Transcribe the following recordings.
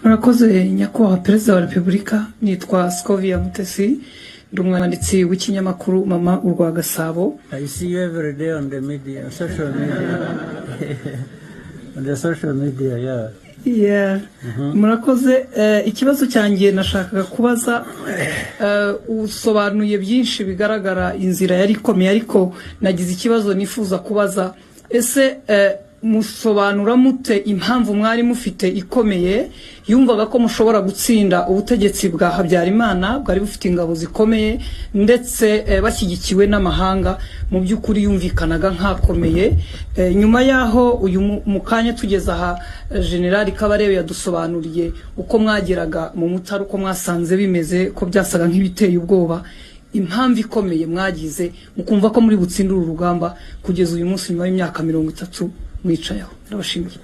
Murakoze nyakubahwa Perezida wa Repubulika, nitwa Scovia Mutesi, ndi umwanditsi w'ikinyamakuru Mama urwa Gasabo. I see you every day on the media, social media. On the social media, yeah. Yeah. Murakoze, ikibazo cyanjye nashakaga kubaza, usobanuye byinshi bigaragara inzira yari ikomeye, ariko nagize ikibazo nifuza kubaza, ese musobanura mute impamvu mwari mufite ikomeye yumvaga ko mushobora gutsinda ubutegetsi bwa Habyarimana bwari bufite ingabo zikomeye ndetse bashyigikiwe n'amahanga, mu by'ukuri yumvikanaga nkakomeye. Nyuma yaho uyu mukanya tugeza aha General Kabarebe yadusobanuriye uko mwageraga mu Mutara, uko mwasanze bimeze ko byasaga nk'ibiteye ubwoba. Impamvu ikomeye mwagize mukumva ko muri butsindura urugamba kugeza uyu munsi nyuma y'imyaka 30 mwicayeho. Ndabashimiye.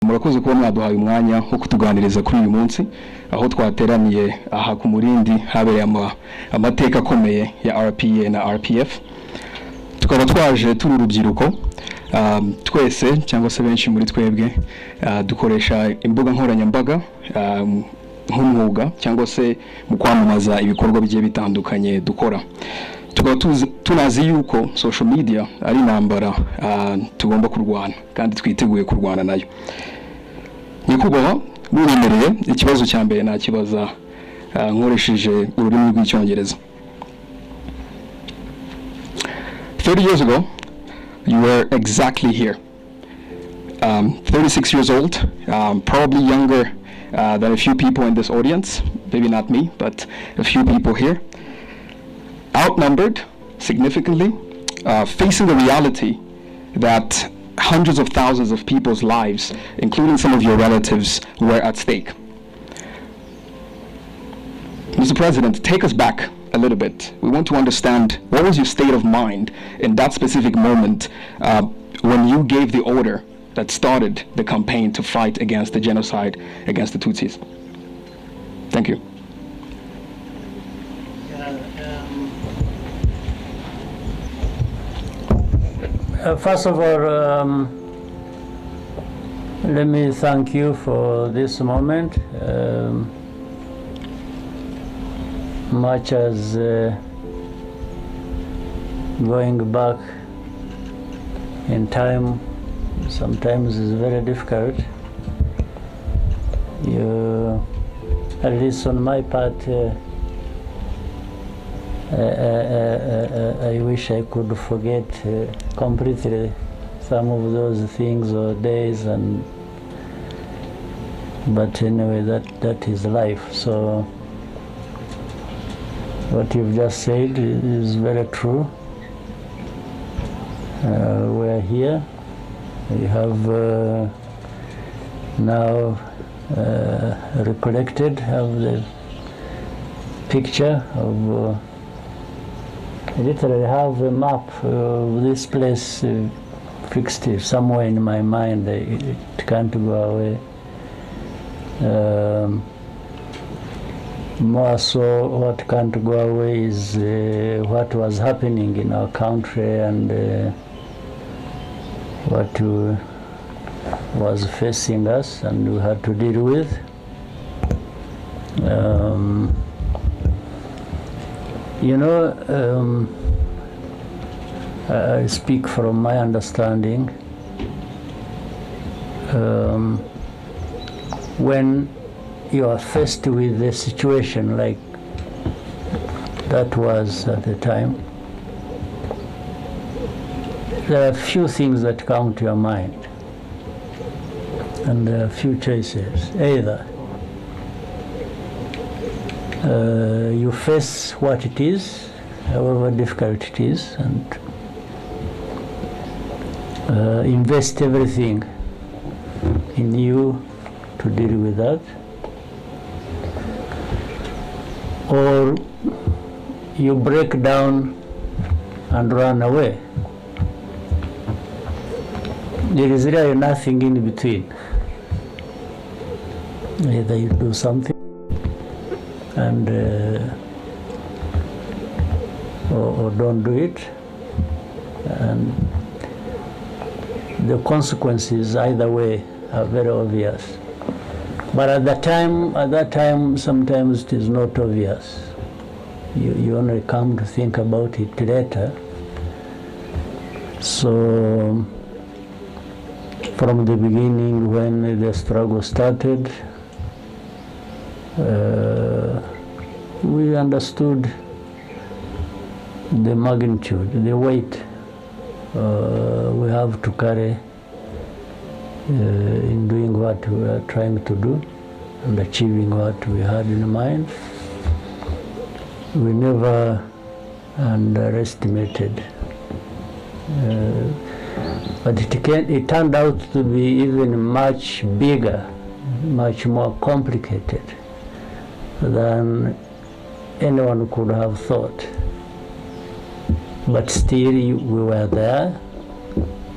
Murakoze kuba mwaduhaye umwanya wo kutuganiriza kuri uyu munsi, aho twateraniye aha ku Murindi habereye amateka akomeye ya RPA na RPF. Tukaba twaje turi urubyiruko, twese cyangwa se benshi muri twebwe dukoresha imbuga nkoranyambaga nk'umwuga cyangwa se mu kwamamaza ibikorwa bigiye bitandukanye dukora. Tukaba tunazi yuko social media ari intambara tugomba kurwana kandi twiteguye kurwana nayo. Nyakubahwa, muremereye ikibazo cya mbere nakibaza nkoresheje ururimi rw'icyongereza. 30 years ago, you were exactly here. 36 years old, probably younger than a few people in this audience, maybe not me, but a few people here. Outnumbered significantly, facing the reality that hundreds of thousands of people's lives, including some of your relatives, were at stake. Mr. President, take us back a little bit. We want to understand what was your state of mind in that specific moment when you gave the order that started the campaign to fight against the genocide against the Tutsis. Thank you. First of all, let me thank you for this moment. Much as going back in time sometimes is very difficult. At least on my part, I wish I could forget completely some of those things or days, but anyway, that is life. So what you've just said is very true. We're here. We have now recollected, have the picture of I literally have a map of this place fixed somewhere in my mind. It can't go away. More so, what can't go away is what was happening in our country and what was facing us and we had to deal with. You know, I speak from my understanding. When you are faced with a situation like that was at the time, there are a few things that come to your mind, and there are a few choices. Either you face what it is, however difficult it is, and invest everything in you to deal with that, or you break down and run away. There is really nothing in between. Either you do something and or don't do it, and the consequences either way are very obvious. But at that time, sometimes it is not obvious. You only come to think about it later. So from the beginning, when the struggle started, we understood the magnitude, the weight we have to carry in doing what we are trying to do and achieving what we had in mind. We never underestimated, but it turned out to be even much bigger, much more complicated than anyone could have thought. But still, we were there,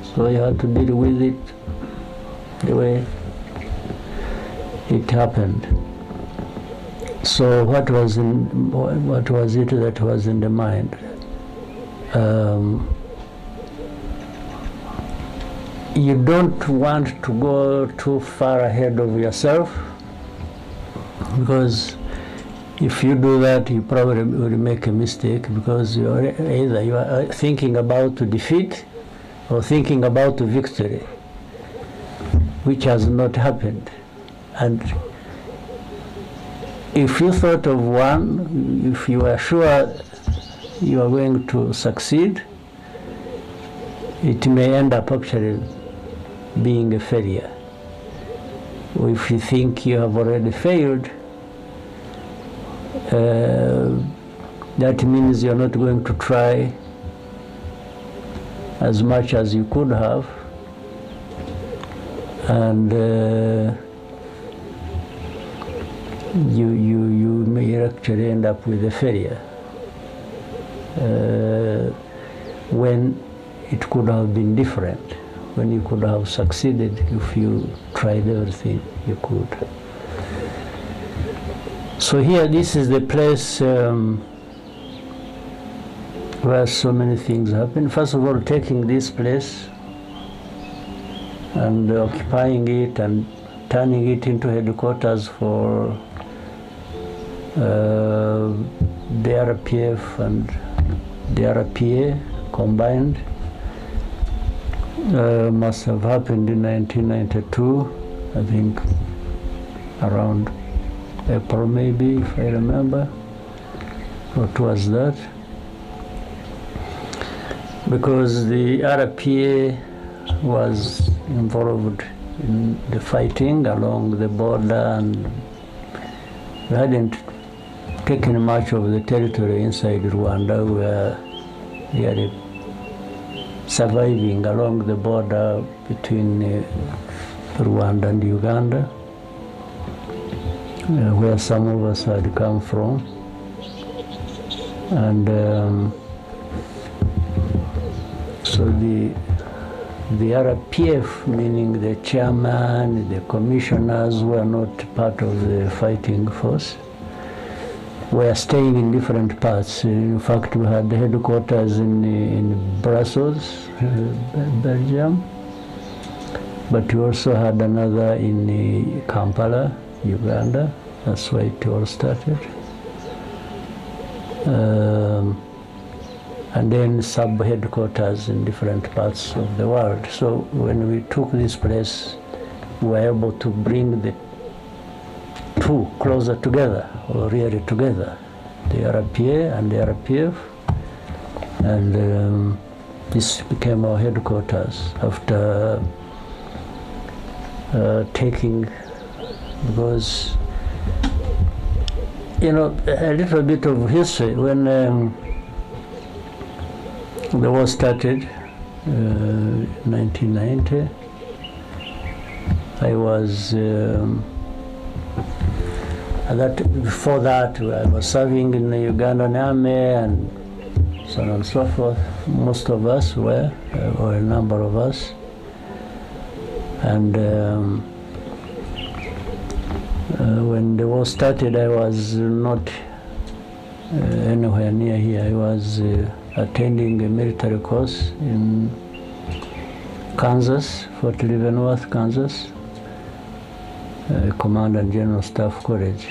so you had to deal with it the way it happened. So what was it that was in the mind? You don't want to go too far ahead of yourself, because if you do that, you probably will make a mistake, because either you are thinking about defeat or thinking about victory, which has not happened. And if you thought of one, if you are sure you are going to succeed, it may end up actually being a failure. Or if you think you have already failed, that means you're not going to try as much as you could have, and you may actually end up with a failure when it could have been different, when you could have succeeded if you tried everything you could. So here, this is the place where so many things happen. First of all, taking this place and occupying it and turning it into headquarters for the RPF and the RPA combined must have happened in 1992, I think around April maybe, if I remember. What was that? Because the RPA was involved in the fighting along the border, and we hadn't taken much of the territory inside Rwanda. We were really surviving along the border between Rwanda and Uganda, where some of us had come from. And so the RPF, meaning the chairman, the commissioners, were not part of the fighting force. We are staying in different parts. In fact, we had the headquarters in Brussels, Belgium, but we also had another in Kampala, Uganda. That's where it all started. And then sub-headquarters in different parts of the world. So when we took this place, we were able to bring the two closer together, or really together, the RPA and the RPF. And this became our headquarters after taking, because, you know, a little bit of history. When the war started, 1990, Before that, I was serving in the Ugandan army and so on and so forth. Most of us were, or a number of us. And when the war started, I was not anywhere near here. I was attending a military course in Kansas, Fort Leavenworth, Kansas, Command and General Staff College.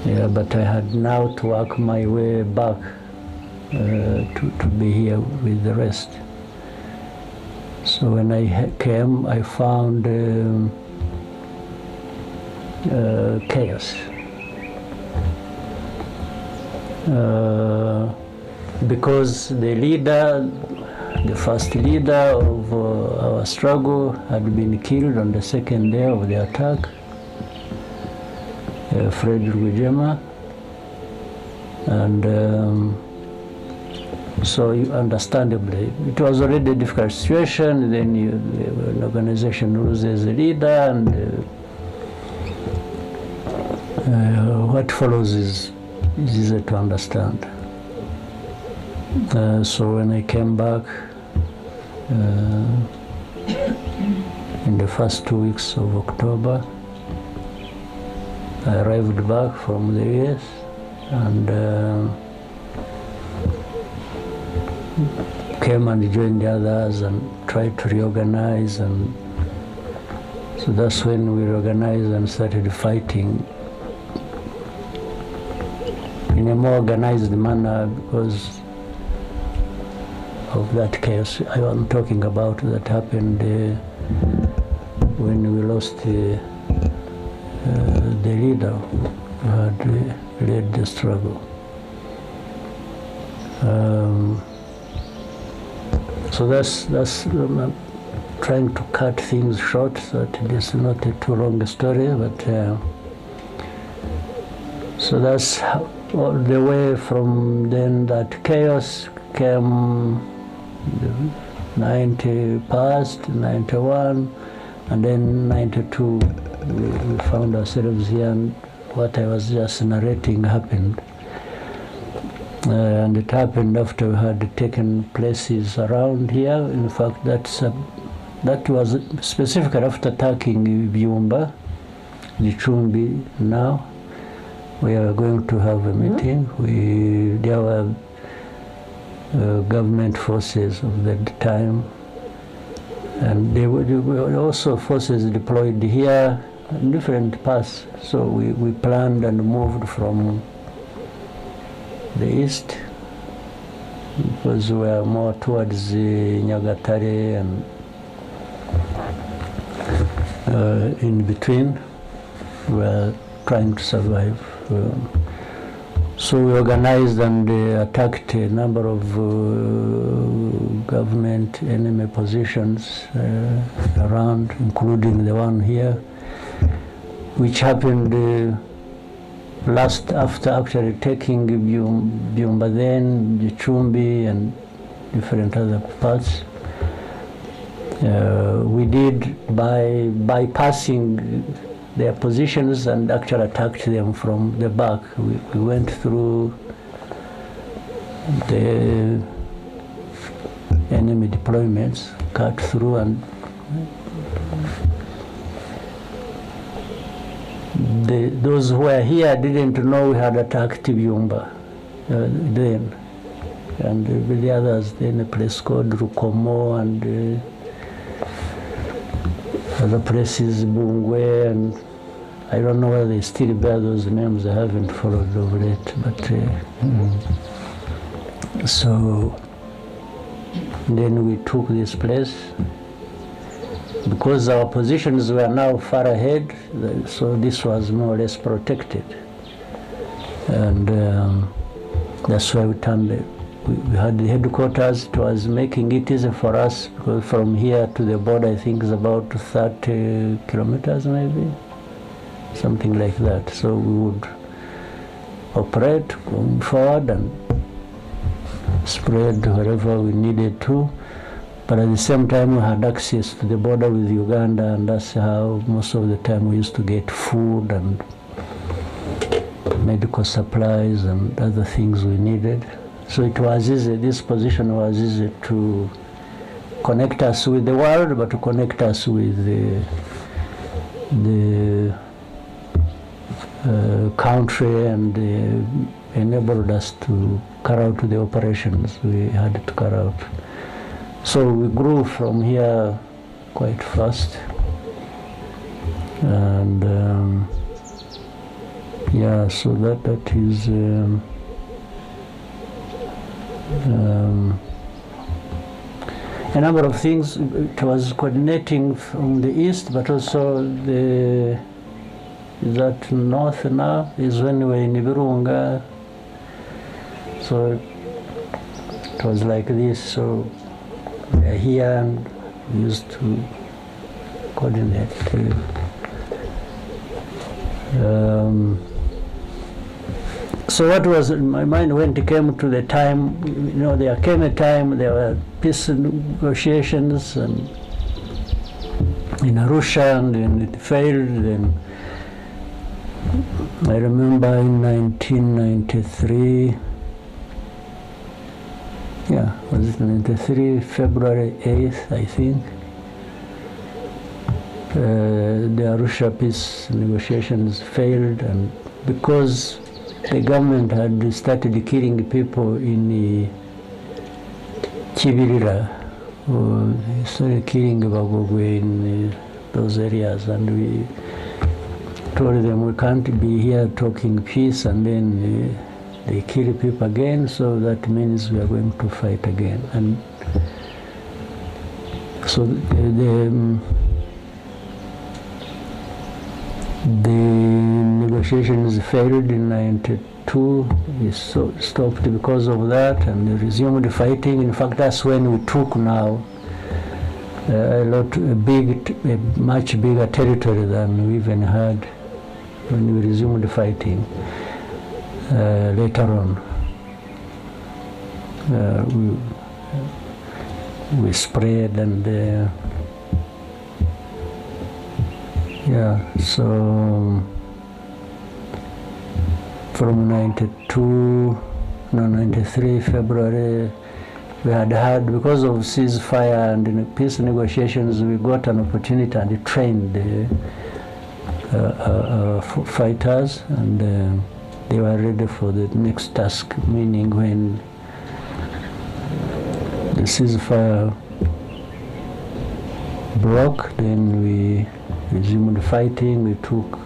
Yeah, but I had now to work my way back to be here with the rest. So when I came, I found chaos. Because the first leader of our struggle had been killed on the second day of the attack, Fred Rwigema, and so understandably, it was already a difficult situation. Then an organization loses a leader, and what follows is easy to understand. So when I came back in the first 2 weeks of October, I arrived back from the US and came and joined the others and tried to reorganize, and so that's when we reorganized and started fighting in a more organized manner because of that chaos I'm talking about that happened when we lost the leader who had led the struggle. So that's trying to cut things short so that it is not a too long a story, but so that's all the way from then. That chaos came 90 past, 91, and then 92 we found ourselves here, and what I was just narrating happened. And it happened after we had taken places around here. In fact, that was specifically after attacking Byumba, Gicumbi. Now we are going to have a meeting. There were government forces of that time, and there were also forces deployed here in different paths. So we planned and moved from the east because we are more towards Nyagatare and in between. We are trying to survive. So we organized and attacked a number of government enemy positions around, including the one here, which happened after actually taking Byumba, then Gicumbi and different other parts. We did by bypassing their positions and actually attacked them from the back. We went through the enemy deployments, cut through, and those who were here didn't know we had attacked Byumba then. And with the others, then a place called Rukomo and other places, Bungwe, and I don't know whether they still bear those names. I haven't followed over it, but so then we took this place because our positions were now far ahead, so this was more or less protected, and that's why we turned it. We had the headquarters. It was making it easy for us because from here to the border, I think is about 30 kilometers maybe, something like that. So we would operate going forward and spread wherever we needed to. But at the same time, we had access to the border with Uganda, and that's how most of the time we used to get food and medical supplies and other things we needed. So it was easy, this position was easy to connect us with the world, but to connect us with the country, and enabled us to carry out the operations we had to carry out. So we grew from here quite fast, and yeah, so that is a number of things. It was coordinating from the east, but also that north now is when we were in Virunga. So it was like this. So we are here and we used to coordinate. So what was in my mind when it came to the time, there came a time there were peace negotiations and in Arusha, and then it failed. Then I remember in 1993, was it 93, February 8th, I think, the Arusha peace negotiations failed, and because the government had started killing people in Kibirira, they started killing Bagogwe in those areas, and we told them we can't be here talking peace and then they kill people again, so that means we are going to fight again. And so the negotiations failed in 92. We stopped because of that, and we resumed fighting. In fact, that's when we took now a much bigger territory than we even had when we resumed fighting later on. We spread, and so from 93 February, we had, because of ceasefire and in peace negotiations, we got an opportunity and trained fighters, and they were ready for the next task, meaning when the ceasefire broke, then we resumed fighting. We took,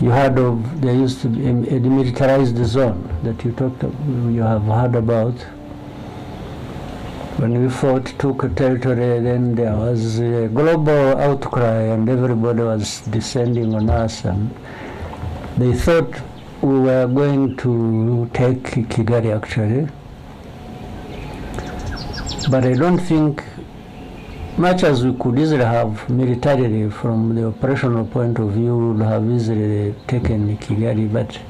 you heard of, there used to be a demilitarized zone that you have heard about. When we fought, took a territory, then there was a global outcry and everybody was descending on us, and they thought we were going to take Kigali actually. But I don't think, much as we could easily have militarily from the operational point of view, we would have easily taken Kigali, but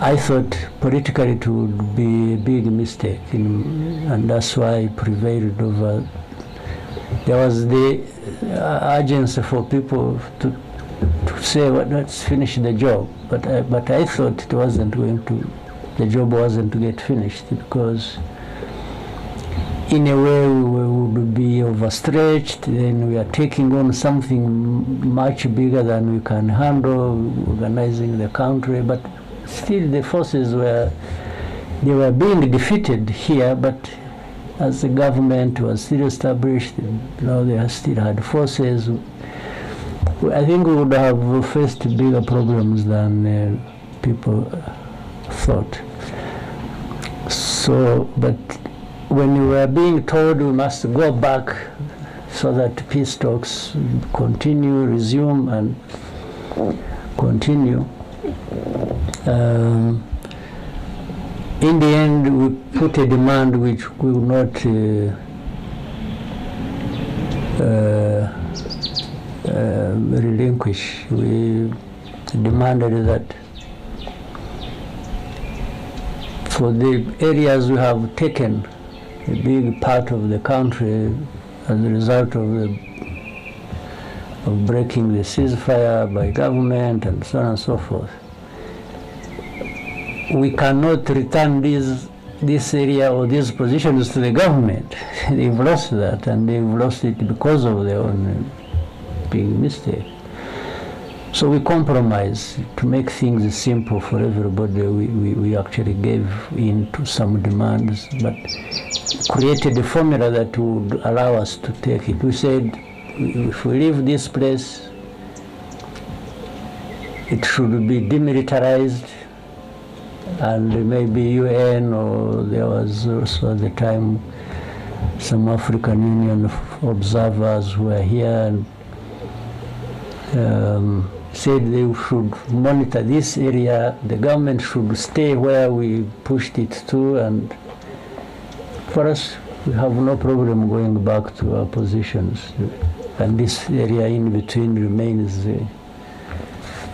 I thought politically it would be a big mistake, and that's why I prevailed over. There was the urgency for people to say, well, let's finish the job, but I thought it wasn't going to, the job wasn't to get finished, because in a way we would be overstretched, then we are taking on something much bigger than we can handle, organizing the country, but still the forces were being defeated here, but as the government was still established, they still had forces. I think we would have faced bigger problems than people thought. So, but when we were being told we must go back so that peace talks continue, resume and continue, in the end we put a demand which we will not relinquish. We demanded that for the areas we have taken a big part of the country as a result of breaking the ceasefire by government and so on and so forth. We cannot return this area or these positions to the government. They've lost that, and they've lost it because of their own big mistake. So we compromise to make things simple for everybody. We actually gave in to some demands, but created a formula that would allow us to take it. We said, if we leave this place, it should be demilitarized, and maybe UN, or there was also at the time some African Union observers who were here and said they should monitor this area. The government should stay where we pushed it to, and for us, we have no problem going back to our positions. And this area in between remains a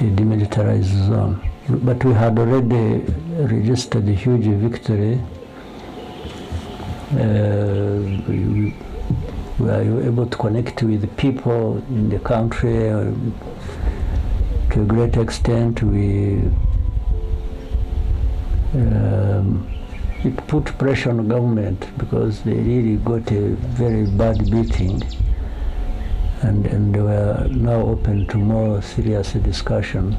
demilitarized zone. But we had already registered a huge victory. We were able to connect with the people in the country to a great extent. It put pressure on the government because they really got a very bad beating, and they were now open to more serious discussion.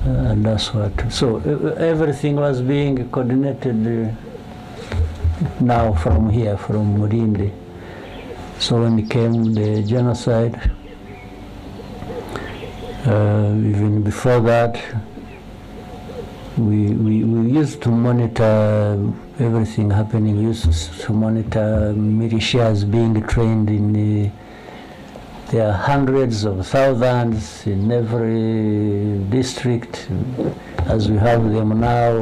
And that's what. So everything was being coordinated now from here, from Murindi. So when it came the genocide, even before that, we used to monitor everything happening. We used to monitor militias being trained in there are hundreds of thousands in every district, as we have them now.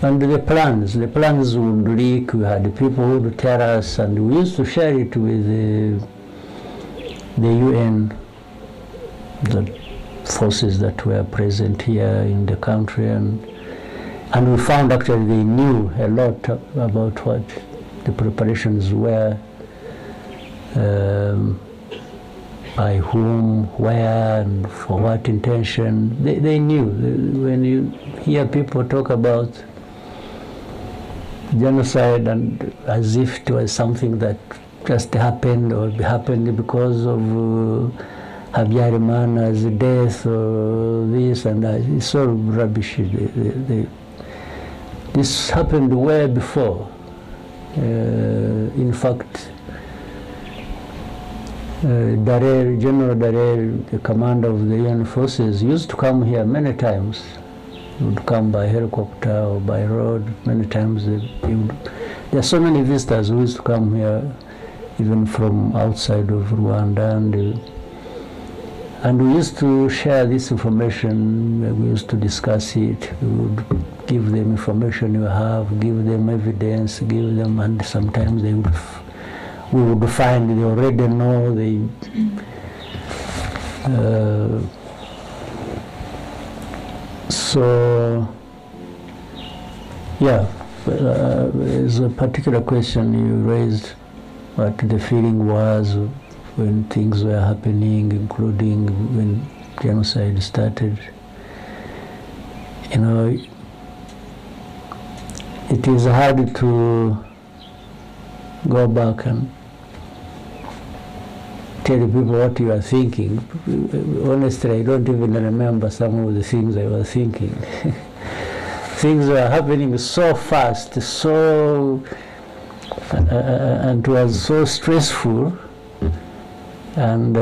And the plans would leak. We had people who would tell us, and we used to share it with the UN, the forces that were present here in the country, and we found actually they knew a lot about what the preparations were, by whom, where, and for what intention. They knew. When you hear people talk about genocide and as if it was something that just happened or happened because of Habyarimana's death or this and that, it's all rubbish. This happened way before. In fact, General Darer, the commander of the UN forces, used to come here many times. He would come by helicopter or by road many times. There are so many visitors who used to come here, even from outside of Rwanda, and we used to share this information. We used to discuss it. We would give them information you have, give them evidence, give them, and sometimes we would find they already know. So, yeah, there's a particular question you raised, what the feeling was when things were happening, including when genocide started. You know, it is hard to go back and tell people what you are thinking. Honestly, I don't even remember some of the things I was thinking. Things were happening so fast, and it was so stressful, and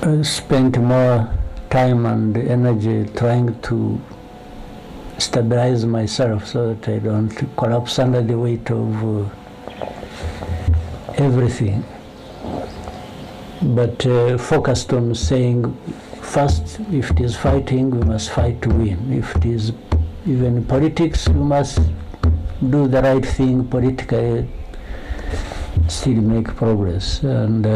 I spent more time and energy trying to stabilize myself so that I don't collapse under the weight of everything. But focused on saying, first, if it is fighting, we must fight to win. If it is even politics, we must do the right thing politically, still make progress. And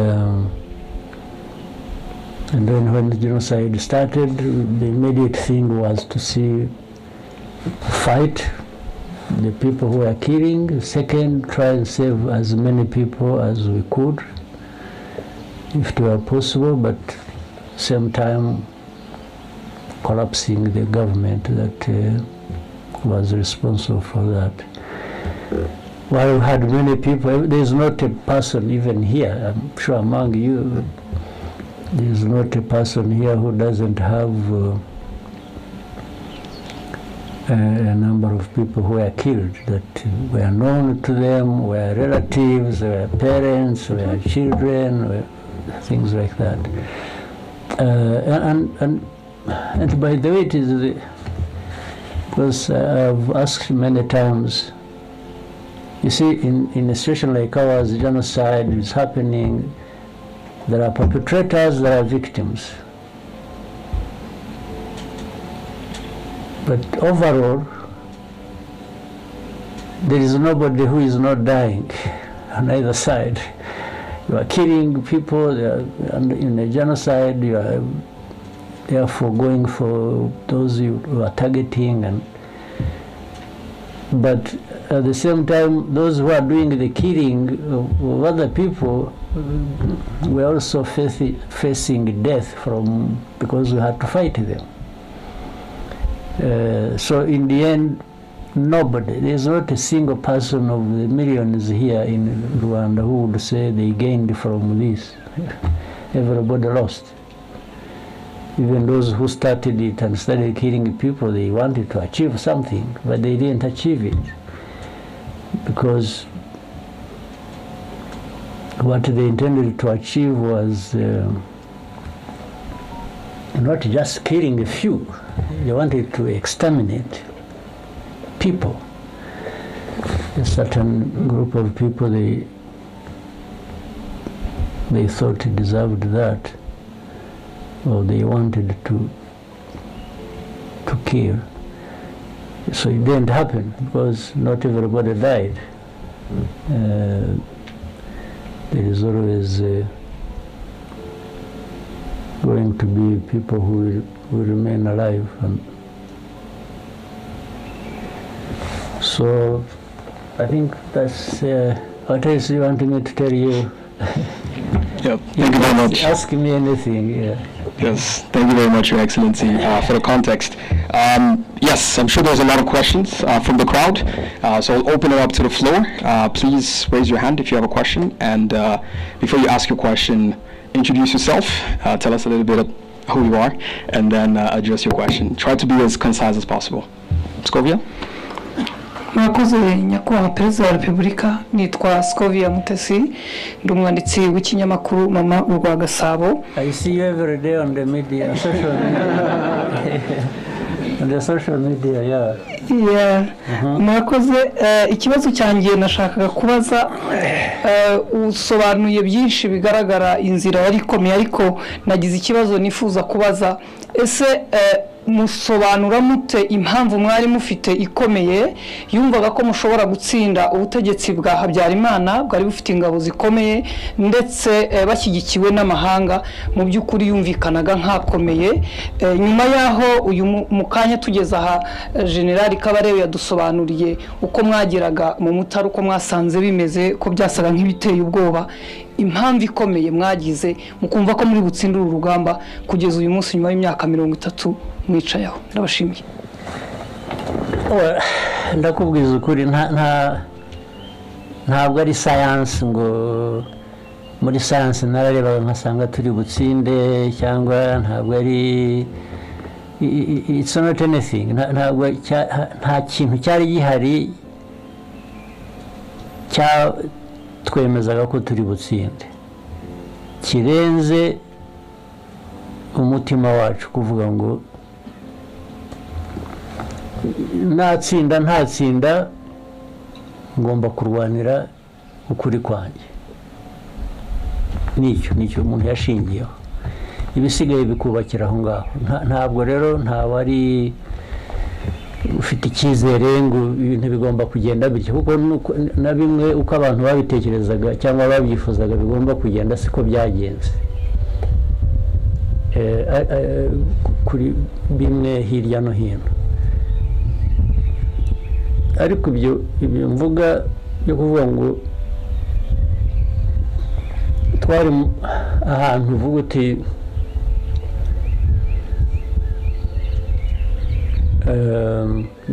And then when the genocide started, the immediate thing was to fight the people who were killing. Second, try and save as many people as we could, if it were possible, but same time collapsing the government that was responsible for that. While we had many people, there's not a person even here, I'm sure among you, there's not a person here who doesn't have a number of people who were killed that were known to them, were relatives, were parents, were children, were things like that. And by the way, it is because I've asked many times, you see, in a situation like ours, genocide is happening, there are perpetrators, there are victims. But overall, there is nobody who is not dying on either side. You are killing people, in a genocide, you are therefore going for those you are targeting, but at the same time, those who are doing the killing of other people were also facing death because we had to fight them. So in the end, nobody, there's not a single person of the millions here in Rwanda who would say they gained from this. Everybody lost. Even those who started it and started killing people, they wanted to achieve something, but they didn't achieve it. Because what they intended to achieve was not just killing a few, they wanted to exterminate people. A certain group of people, they thought deserved that, or they wanted to kill. So it didn't happen because not everybody died. There is always going to be people who will remain alive. And so I think that's what else you want me to tell you? Yeah, thank you very much. Ask me anything, yeah. Yes, thank you very much, Your Excellency, for the context. Yes, I'm sure there's a lot of questions from the crowd, so I'll open it up to the floor. Please raise your hand if you have a question, and before you ask your question, introduce yourself, tell us a little bit of who you are, and then address your question. Try to be as concise as possible. Scovia? Murakoze nyakubahwa Perezida wa Repubulika, nitwa Scovia Mutesi, ndi umwanditsi w'ikinyamakuru Mama urwa Gasabo. I see you every day on the media, social media. On the social media, yeah. Yeah. Murakoze, ikibazo cyanjye nashakaga kubaza, usobanuye byinshi bigaragara inzira yari ikomeye, ariko nagize ikibazo nifuza kubaza, ese musobanura mute impamvu mwari mufite ikomeye yumvaga ko mushobora gutsinda ubutegetsi bwa Habyarimana bwari bufite ingabo zikomeye ndetse bashyigikiwe n'amahanga, mu by'ukuri yumvikanaga nkakomeye. Nyuma yaho uyu mukanya tugeza aha General Kabarebe yadusobanuriye uko mwageraga mu Mutara, uko mwasanze bimeze ko byasaga nk'ibiteye ubwoba, impamvu ikomeye mwagize mukumva ko muri butsindira urugamba kugeza uyu munsi nyuma y'imyaka 30 mwicayeho. Ndabashimiye. Ndakubwiza ukuri, ntabwo ari science ngo muri science nararebaga nkasanga turi butsinde, cyangwa ntabwo ari, it's not anything, ntabwo nta kintu cyari gihari twemezaga ko turi butsinde kirenze umutima wacu kuvuga ngo ntatsinda ngomba kurwanira ukuri kwanjye. Nicyo umuntu yashingiyeho, ibisigaye bikubakira aho ngaho. Ntabwo rero ntawari ufite icyizere ngo ibintu bigomba kugenda bityo, kuko na bimwe uko abantu babitekerezaga cyangwa babyifuzaga bigomba kugenda siko byagenze. kuri bimwe hirya no hino ariko ibyo mvuga yo kuvuga ngo twari ahantu uvuga uti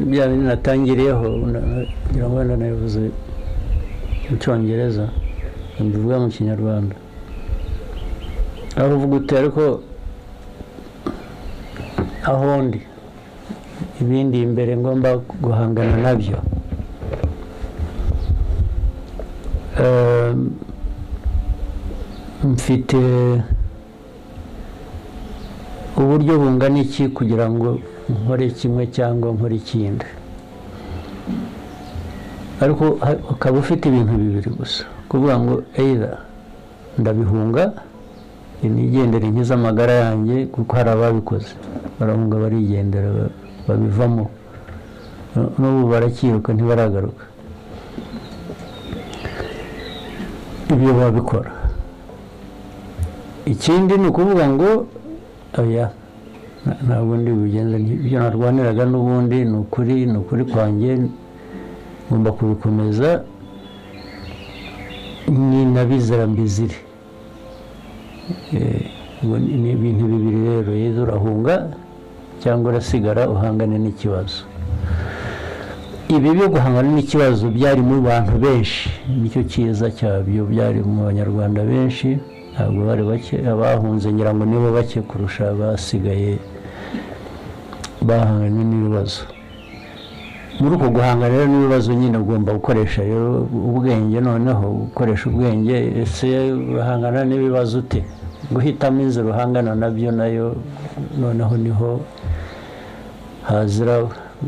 bya bintu natangiriyeho ngira ngo nabivuze mu Cyongereza mbivuga mu Kinyarwanda aho uvuga uti ariko aho ndi ibindi imbere ngomba guhangana nabyo mfite uburyo bungana iki kugira ngo nkore kimwe cyangwa nkore ikindi ariko ukaba ufite ibintu bibiri gusa kuvuga ngo either ndabihunga nigendere nkiza amagara yanjye kuko hari ababikoze barahunga barigendera babivamo n'ubu barakiruka ntibaragaruka ibyo babikora ikindi ni ukuvuga ngo oya ntabwo ndi bugenze ibyo narwaniraga n'ubundi ni ukuri kwanjye ngomba kubikomeza ni nabizera mbizire ni ibintu bibiri rero yezu urahunga cyangwa urasigara uhangane n'ikibazo ibi byo guhangana n'ikibazo byari mu bantu benshi nicyo cyiza cyabyo byari mu banyarwanda benshi ntabwo bari bake abahunze ngira ngo nibo bake kurusha abasigaye bahanganye n'ibibazo muri uko guhangana rero n'ibibazo nyine ugomba gukoresha rero ubwenge noneho gukoresha ubwenge ese bahangana n'ibibazo ute guhitamo inzira uhangana nabyo nayo noneho niho hazira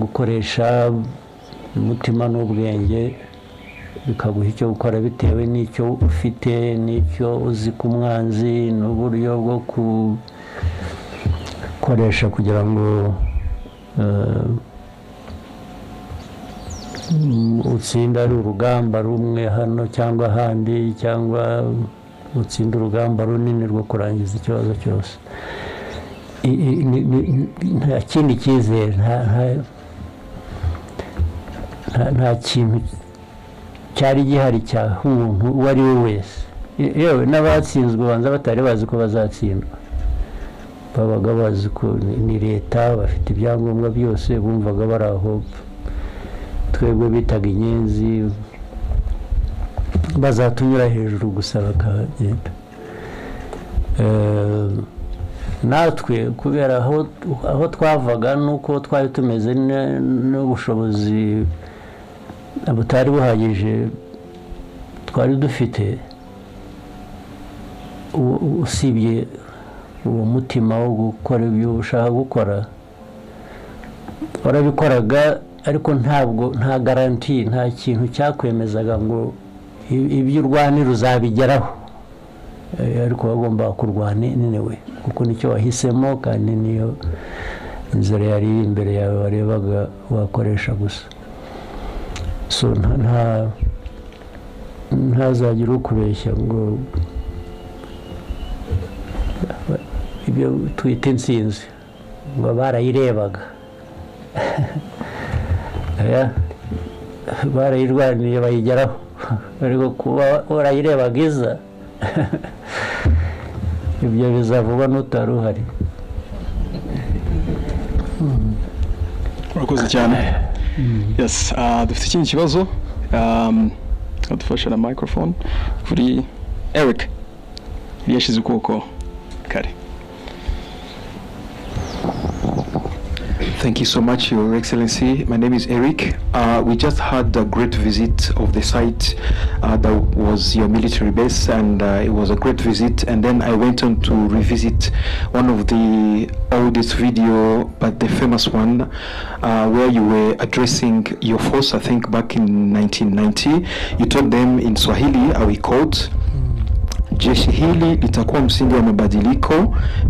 gukoresha umutima n'ubwenge bikaguha icyo gukora bitewe n'icyo ufite n'icyo uzi ku mwanzi n'uburyo bwo gukoresha kugira ngo utsinda ari urugamba rumwe hano cyangwa ahandi cyangwa utsinda urugamba runini rwo kurangiza ikibazo cyose nta kindi cyizere nta kintu cyari gihari cyaha umuntu uwo ari we wese yewe n'abatsinzwe banza batari bazi ko bazatsindwa babaga bazi ko ni leta bafite ibyangombwa byose bumvaga bari aho twebwe bitaga inyenzi bazatunyura hejuru gusa bakagenda natwe kubera aho twavaga nuko twari tumeze n'ubushobozi butari buhagije twari dufite usibye uwo mutima wo gukora ibyo ushaka gukora warabikoraga ariko nta garanti nta kintu cyakwemezaga ngo ibyo urwanira uzabigeraho ariko wagomba kurwana niwe kuko nicyo wahisemo kandi niyo inzira yari iri imbere yawe warebaga wakoresha gusa so ntazagira ukubeshya ngo ibyo twita intsinzi ngo barayirebaga barayirwaniye bayigeraho ariko kuba warayirebaga iza ibyo bizavuga n'utari uhari urakoze cyane yes dufite ikindi kibazo adufasha na microphone kuri Eric yashize ukuboko kare. Thank you so much, Your Excellency. My name is Eric. We just had a great visit of the site that was your military base, and it was a great visit. And then I went on to revisit one of the oldest video, but the famous one, where you were addressing your force, I think back in 1990. You told them in Swahili, I will quote, jeshi hili litakuwa msingi wa mabadiliko,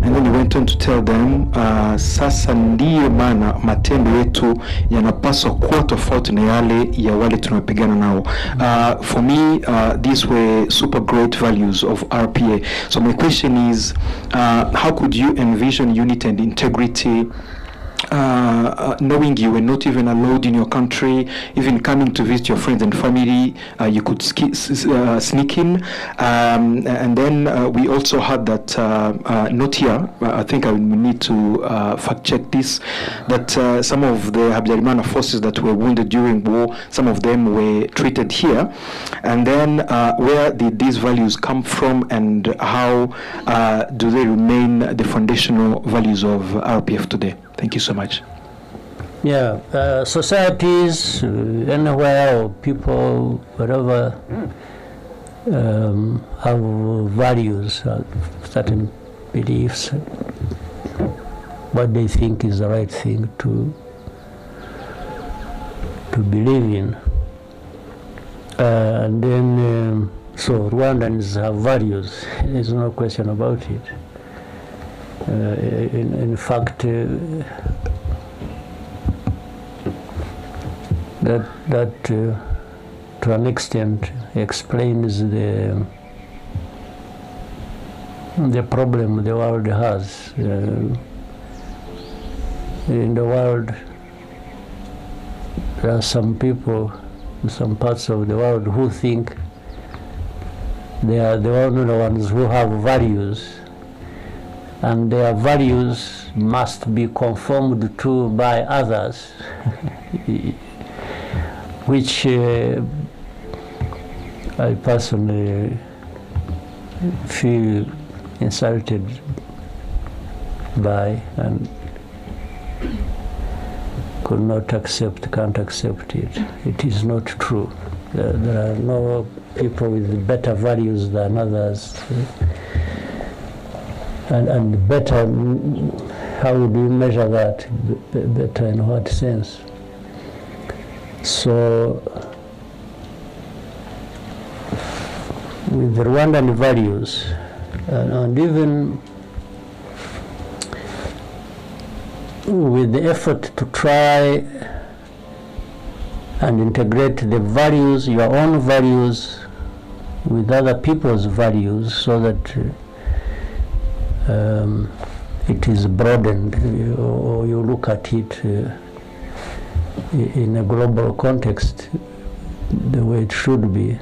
and then he went on to tell them sasa ndiyo maana matendo yetu yanapaswa kuwa tofauti na yale ya wale tunapigana nao. For me, these were super great values of RPA. So my question is, how could you envision unity and integrity knowing you were not even allowed in your country, even coming to visit your friends and family, you could sneak in, and then we also had that, not here, I think I will need to fact check this, that some of the Habyarimana forces that were wounded during war, some of them were treated here, and then where did these values come from, and how do they remain the foundational values of RPF today? Thank you so much. Yeah, societies, anywhere, or people, whatever, have values, certain beliefs, what they think is the right thing to believe in. And then, so Rwandans have values, there's no question about it. In fact, that to an extent explains the problem the world has. In the world, there are some people in some parts of the world who think they are the only ones who have values, and their values must be conformed to by others, which I personally feel insulted by and could not accept, can't accept it. It is not true. There are no people with better values than others. And better, how do you measure that? Better in what sense? So, with the Rwandan values, and even with the effort to try and integrate the values, your own values, with other people's values, so that it is broadened, or you look at it in a global context the way it should be.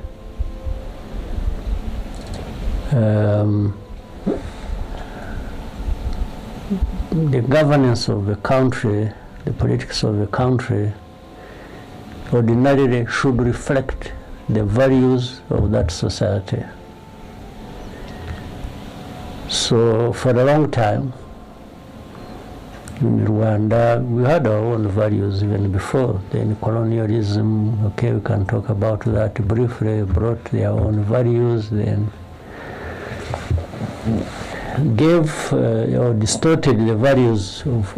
The governance of the country, the politics of the country, ordinarily should reflect the values of that society. So for a long time in Rwanda, we had our own values even before. Then colonialism, okay, we can talk about that briefly, brought their own values, then gave or distorted the values of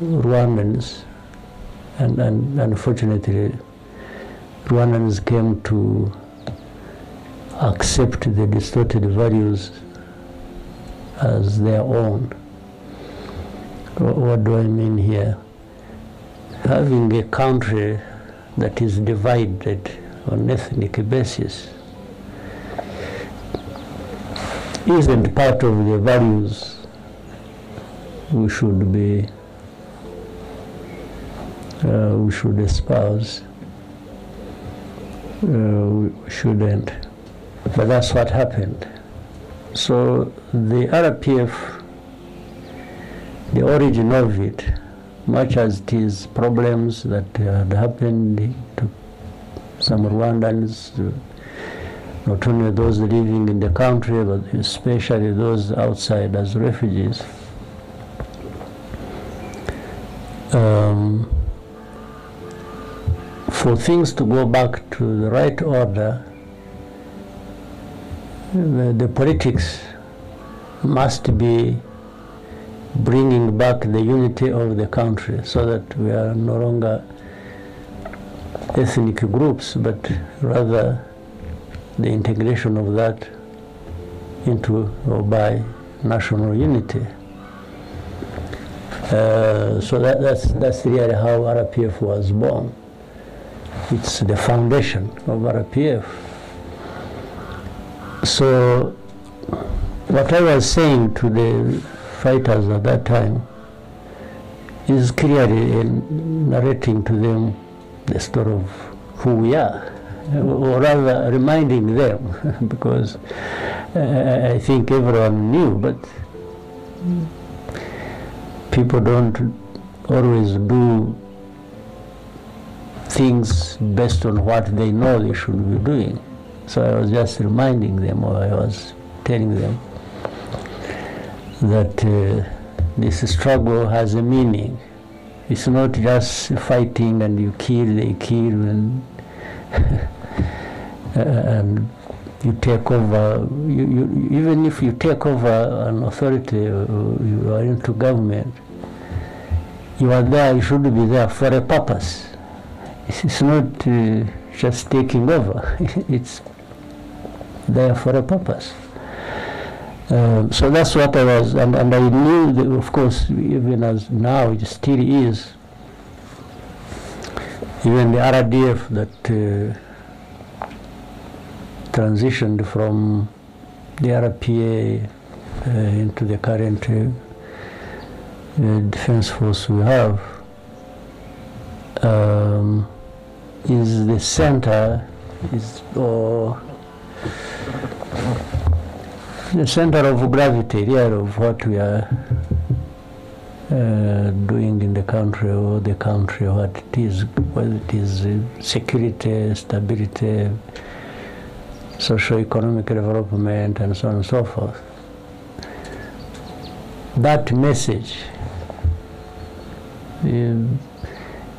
Rwandans, and unfortunately Rwandans came to accept the distorted values as their own. What do I mean here? Having a country that is divided on ethnic basis isn't part of the values we should espouse. We shouldn't. But that's what happened. So the RPF, the origin of it, much as it is problems that had happened to some Rwandans, not only those living in the country, but especially those outside as refugees. For things to go back to the right order, the politics must be bringing back the unity of the country, so that we are no longer ethnic groups, but rather the integration of that into or by national unity. So that's really how RPF was born. It's the foundation of RPF. So what I was saying to the fighters at that time is clearly narrating to them the story of who we are, or rather reminding them, because I think everyone knew, but people don't always do things based on what they know they should be doing. So I was just reminding them, or I was telling them that this struggle has a meaning. It's not just fighting and you kill, they kill, and you take over. Even if you take over an authority, or you are into government, you are there, you should be there for a purpose. It's not just taking over, it's there for a purpose. So that's what I was, and I knew that, of course, even as now it still is, even the RDF that transitioned from the RPA into the current defense force we have, is the center, the center of gravity here of what we are doing in the country, or the country, what it is, whether it is security, stability, socio-economic development, and so on and so forth. That message, and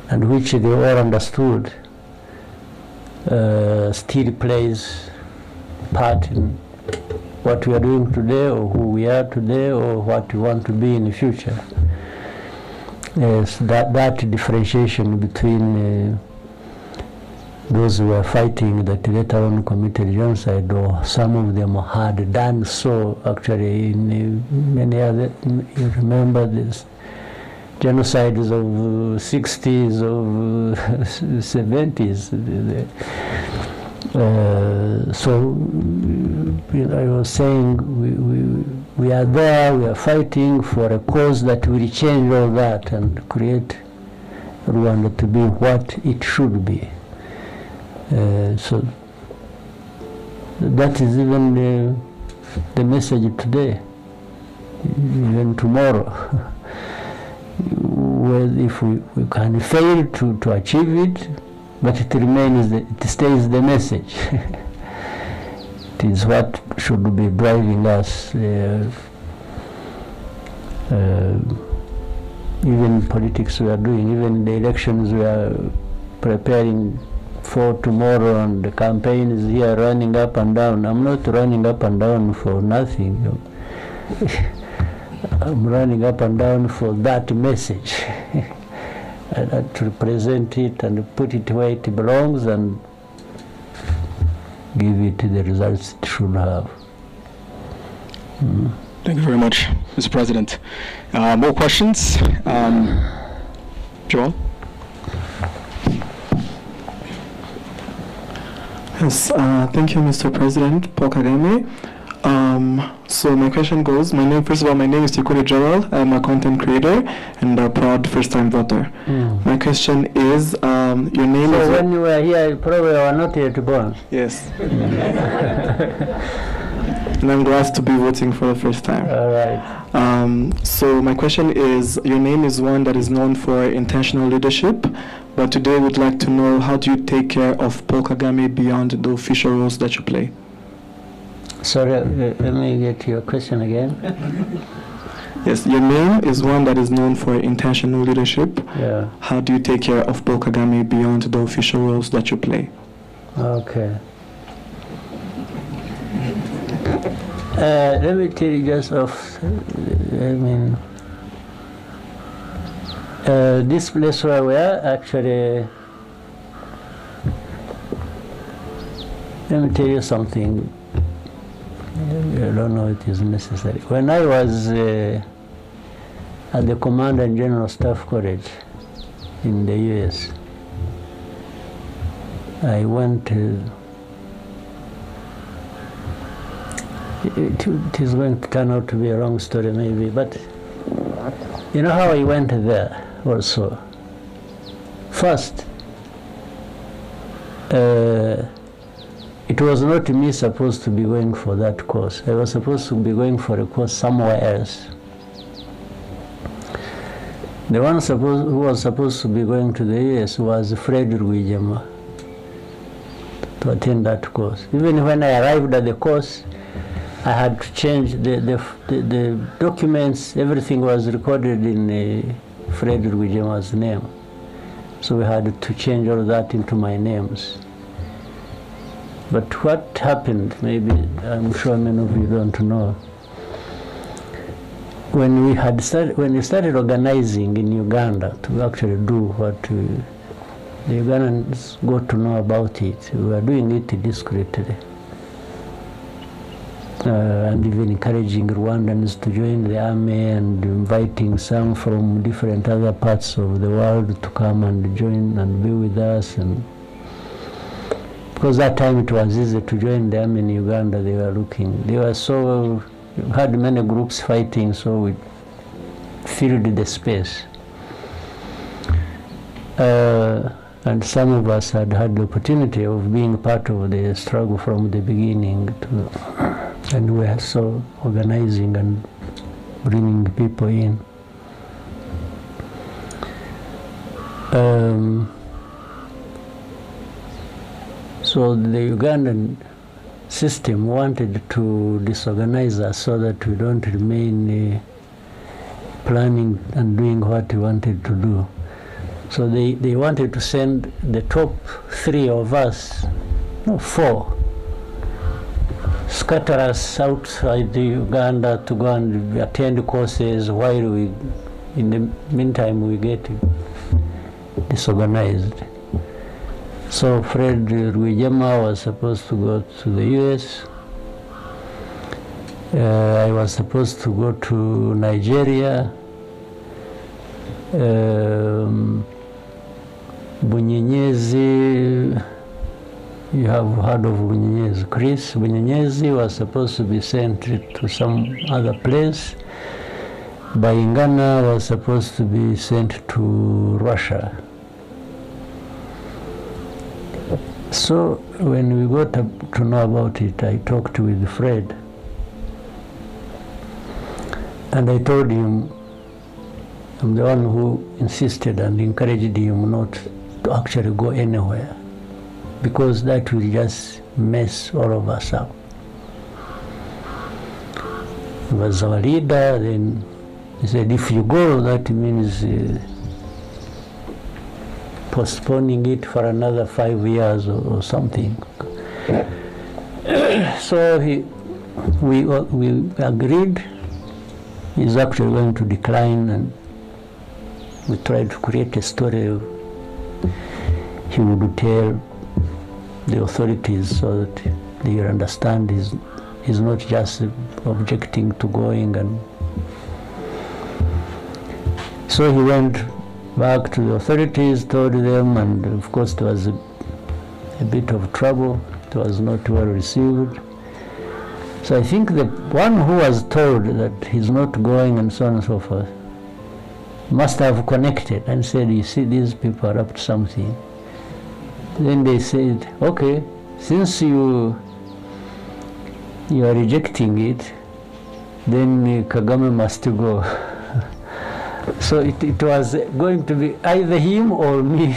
which they all understood, still plays part in what we are doing today, or who we are today, or what we want to be in the future. Yes, that differentiation between those who were fighting that later on committed genocide, or some of them had done so actually in many other, you remember this genocides of 60s, of 70s. So I was saying we are there, we are fighting for a cause that will change all that and create Rwanda to be what it should be. So that is even the message today, even tomorrow. Well, if we can fail to achieve it, but it remains, it stays the message. It is what should be driving us. Even politics we are doing, even the elections we are preparing for tomorrow, and the campaign is here running up and down. I'm not running up and down for nothing. I'm running up and down for that message. To represent it and put it where it belongs and give it the results it should have. Thank you very much, Mr. President. More questions? Joel? Yes, thank you, Mr. President, Paul Kagame. So my question goes, first of all, my name is Kuri. I'm a content creator and a proud first-time voter. My question is, your name is... So when you were here, you probably were not yet born. Yes. And I'm glad to be voting for the first time. All right. So my question is, your name is one that is known for intentional leadership, but today we'd like to know, how do you take care of Paul Kagame beyond the official roles that you play? Sorry, let me get your question again. Yes, your name is one that is known for intentional leadership. Yeah. How do you take care of Paul Kagame beyond the official roles that you play? Okay. Let me tell you just off, this place where we are, actually, let me tell you something. I don't know it is necessary. When I was at the Command and General Staff College in the US, I went it is going to turn out to be a wrong story maybe, but you know how I went there also? First, it was not me supposed to be going for that course. I was supposed to be going for a course somewhere else. The one who was supposed to be going to the US was Fred Rwigema to attend that course. Even when I arrived at the course, I had to change the documents. Everything was recorded in Fred Rwigema's name. So we had to change all that into my names. But what happened, maybe I'm sure many of you don't know. When we started organizing in Uganda to actually do what the Ugandans got to know about it, we were doing it discreetly. And even encouraging Rwandans to join the army and inviting some from different other parts of the world to come and join and be with us. And because that time it was easy to join the army in Uganda, they had many groups fighting, so we filled the space. And some of us had the opportunity of being part of the struggle from the beginning and we are so organizing and bringing people in. So the Ugandan system wanted to disorganize us so that we don't remain planning and doing what we wanted to do. So they wanted to send the top 3 of us, no, 4, scatter us outside the Uganda to go and attend courses while we, in the meantime, we get disorganized. So Fred Rwigema was supposed to go to the US. I was supposed to go to Nigeria. Bunyenyezi, you have heard of Bunyenyezi. Chris Bunyenyezi was supposed to be sent to some other place. Bayingana was supposed to be sent to Russia. So when we got to know about it, I talked with Fred. And I told him, I'm the one who insisted and encouraged him not to actually go anywhere, because that will just mess all of us up. He was our leader, then he said, if you go, that means postponing it for another 5 years or something. So we agreed. He's actually going to decline, and we tried to create a story he would tell the authorities so that they understand he's not just objecting to going. And so he went back to the authorities, told them, and of course there was a bit of trouble. It was not well received. So I think the one who was told that he's not going and so on and so forth must have connected and said, you see, these people are up to something. Then they said, okay, since you are rejecting it, then Kagame must go. So it was going to be either him or me,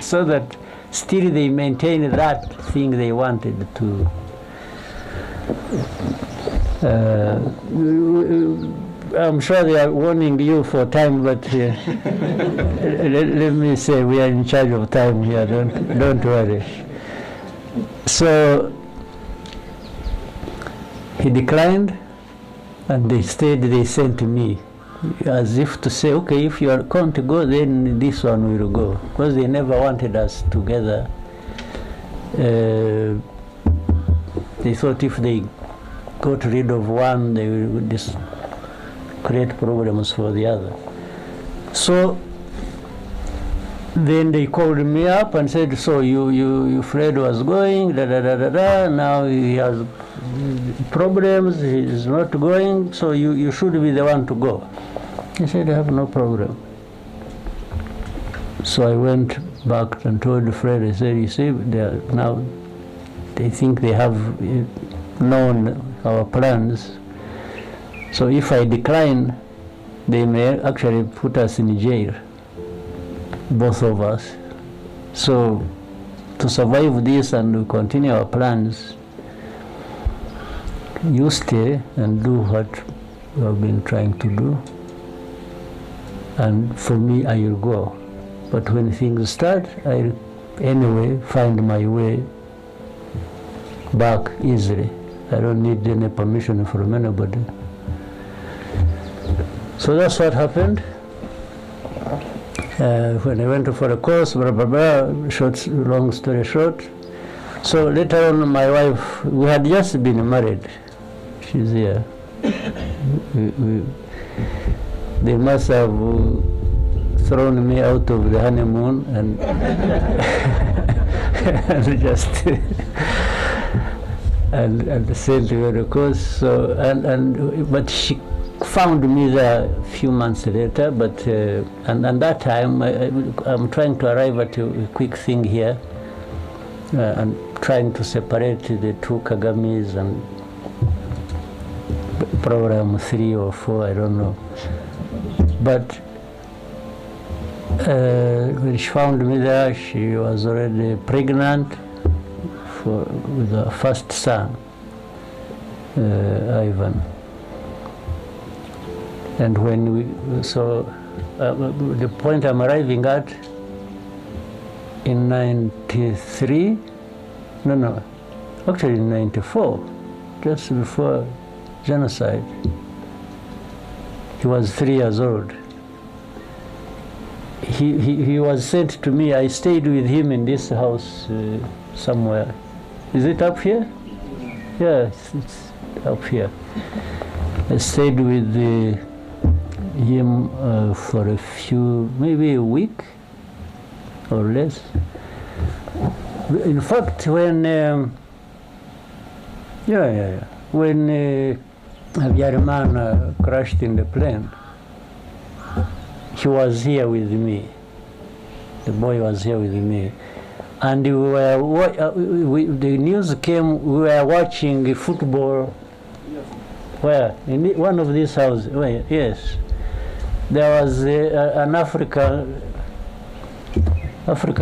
so that still they maintained that thing they wanted to. I'm sure they are warning you for time, but let me say we are in charge of time here. Don't worry. So he declined, and they sent me, as if to say, okay, if you are going to go, then this one will go, because they never wanted us together. They thought if they got rid of one, they will create problems for the other. So then they called me up and said, so you Fred was going, now he has problems, he's not going, so you should be the one to go. He said, I have no problem. So I went back and told Fred, I said, you see, now they think they have known our plans. So if I decline, they may actually put us in jail, both of us. So to survive this and continue our plans, you stay and do what you have been trying to do. And for me, I will go. But when things start, I anyway find my way back easily. I don't need any permission from anybody. So that's what happened. When I went for a course, blah, blah, blah, long story short. So later on, my wife, we had just been married. She's here. They must have thrown me out of the honeymoon and, and just and sent me on a course. So but she found me there a few months later. But and that time I'm trying to arrive at a quick thing here, and trying to separate the two Kagames and program 3 or 4, I don't know. But when she found me there, she was already pregnant with her first son, Ivan. And when the point I'm arriving at, in 93, actually in 94, just before genocide, he was 3 years old. He was sent to me. I stayed with him in this house somewhere. Is it up here? Yeah, it's up here. I stayed with him for a few, maybe a week or less. In fact, when when Habyarimana crashed in the plane, he was here with me. The boy was here with me. And we were, the news came, we were watching football. Where? In one of these houses. Where? Yes. There was an Africa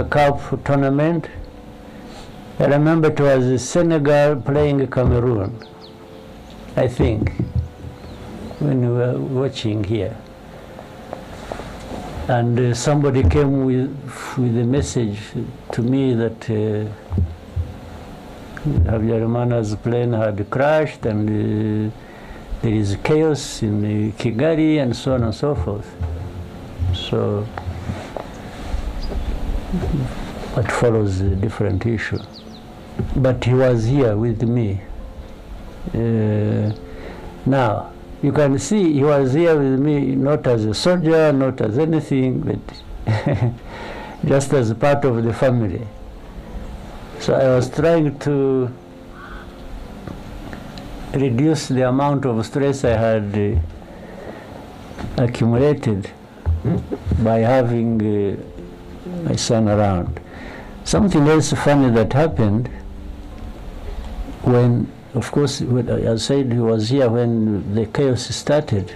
Cup tournament. I remember it was Senegal playing Cameroon, I think, when we were watching here. And somebody came with a message to me that Habyarimana's plane had crashed and there is chaos in Kigali and so on and so forth. So what follows a different issue. But he was here with me. Now, you can see he was here with me not as a soldier, not as anything, but just as part of the family. So I was trying to reduce the amount of stress I had accumulated by having my son around. Something else funny that happened when, of course, I said he was here when the chaos started.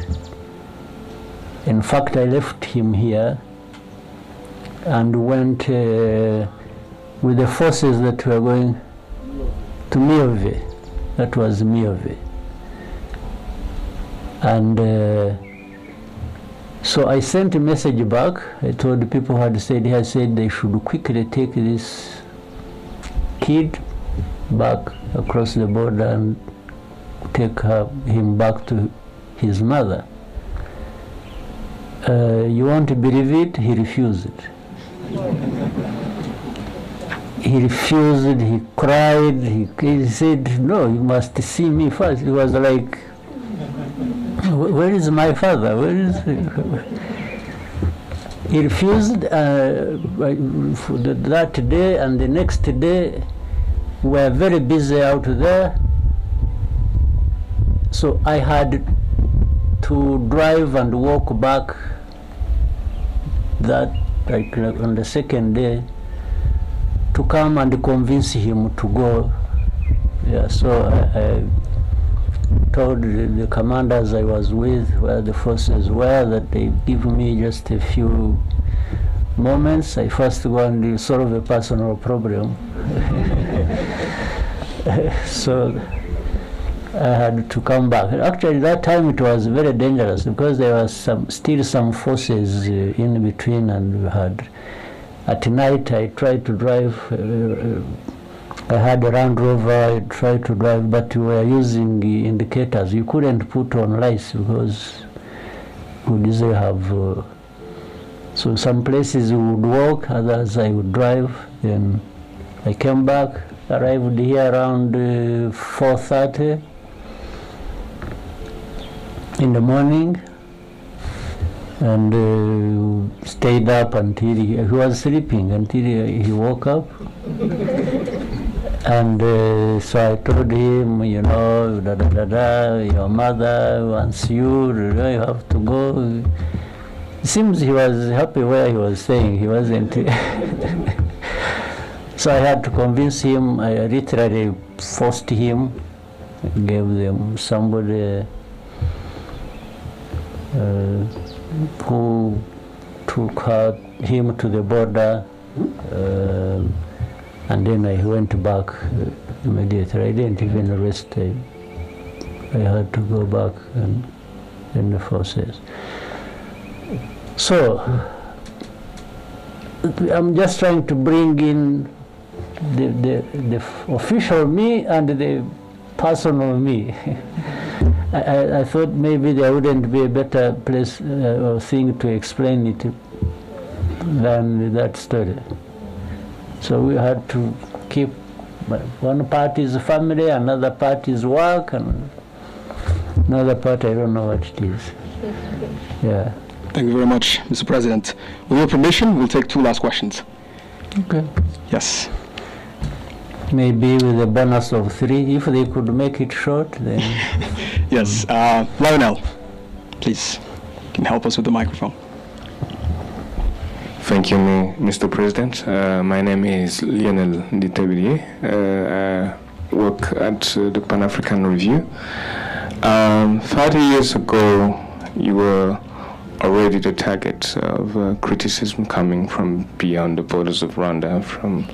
In fact, I left him here and went with the forces that were going to Miove. That was Miove. And so I sent a message back. I told the people who had stayed here, I said they should quickly take this kid back across the border and take him back to his mother. You won't believe it, he refused it. He refused, he cried, he said, no, you must see me first. He was like, where is my father? Where is he? He refused that day, and the next day we were very busy out there. So I had to drive and walk back that, like on the second day, to come and convince him to go. Yeah, so I told the commanders I was with, where the forces were, that they give me just a few moments. I first go and solve a personal problem. So I had to come back. Actually, that time it was very dangerous because there was still some forces in between, and we had. At night, I tried to drive. I had a Land Rover. I tried to drive, but we were using indicators. You couldn't put on lights because we didn't have. So some places we would walk, others I would drive. Then I came back, arrived here around 4:30 in the morning, and stayed up until he was sleeping until he woke up. And so I told him, you know, your mother wants you, you have to go. It seems he was happy where he was staying. He wasn't. So I had to convince him. I literally forced him, gave them somebody who took him to the border, and then I went back immediately. I didn't even rest. I had to go back and in the forces. So I'm just trying to bring in the official me and the personal me. I thought maybe there wouldn't be a better place or thing to explain it than that story. So we had to keep one part is family, another part is work, and another part I don't know what it is. Yeah. Thank you very much, Mr. President. With your permission, we'll take 2 last questions. Okay. Yes. Maybe with a bonus of 3, if they could make it short, then. Yes. Lionel, please, you can help us with the microphone. Thank you, Mr. President. My name is Lionel Nditebilie. I work at the Pan-African Review. 30 years ago, you were already the target of criticism coming from beyond the borders of Rwanda. From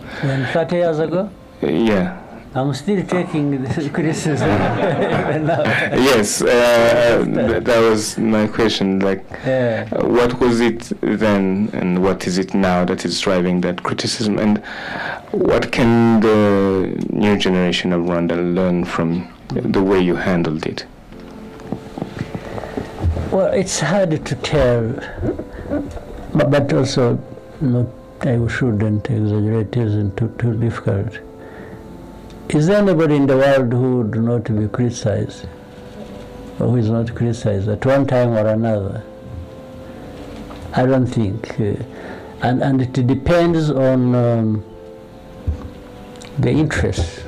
30 years ago? Yeah. I'm still taking the criticism. Yes, that was my question. Like, what was it then, and what is it now that is driving that criticism, and what can the new generation of Rwanda learn from the way you handled it? Well, it's hard to tell, but also not. I shouldn't exaggerate. It isn't too difficult. Is there anybody in the world who would not be criticized, or who is not criticized at one time or another? I don't think. And it depends on the interests,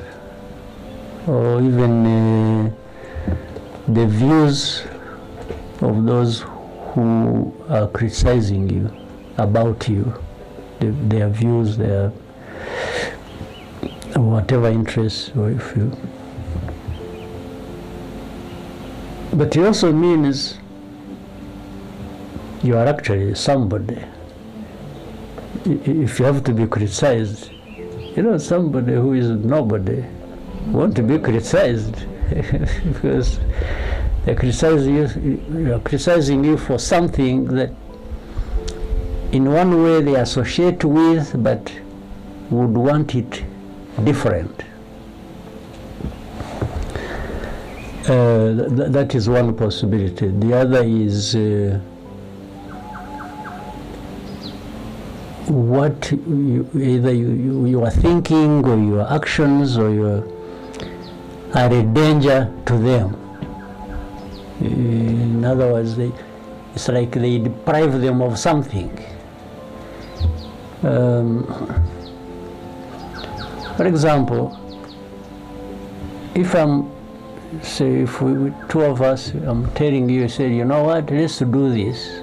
or even the views of those who are criticizing you, about you, their views, their whatever interests, or if you. But it also means you are actually somebody. If you have to be criticized, somebody who is nobody want to be criticized because they're criticizing you for something that in one way they associate with, but would want it different. That is one possibility. The other is what either you are thinking or your actions or your are a danger to them. In other words, it's like they deprive them of something. For example, if I'm, say, if we, two of us, I'm telling you, say, you know what, let's do this.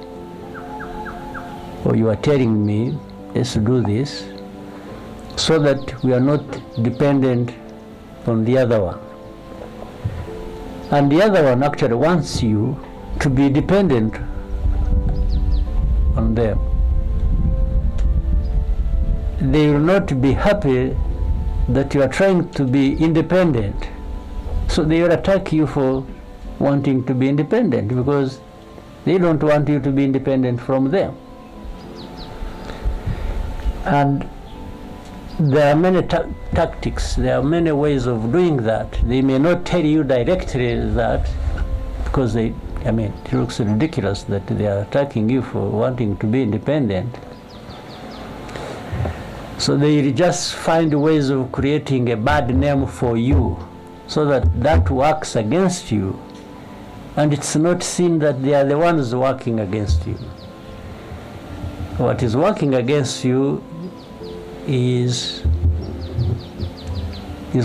Or you are telling me, let's do this, so that we are not dependent on the other one. And the other one actually wants you to be dependent on them. They will not be happy that you are trying to be independent. So they will attack you for wanting to be independent because they don't want you to be independent from them. And there are many tactics, there are many ways of doing that. They may not tell you directly that because it looks ridiculous that they are attacking you for wanting to be independent. So they just find ways of creating a bad name for you so that that works against you. And it's not seen that they are the ones working against you. What is working against you is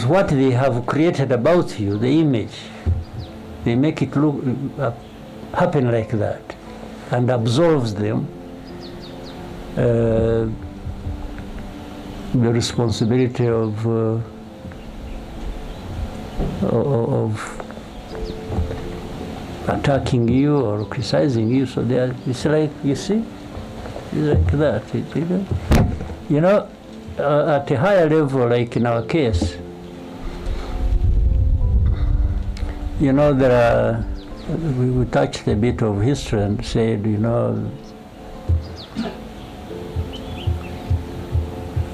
what they have created about you, the image. They make it look happen like that and absolves them the responsibility of attacking you or criticizing you. So it's like, you see, it's like that. You know, at a higher level, like in our case, you know, there are, we touched a bit of history and said, you know,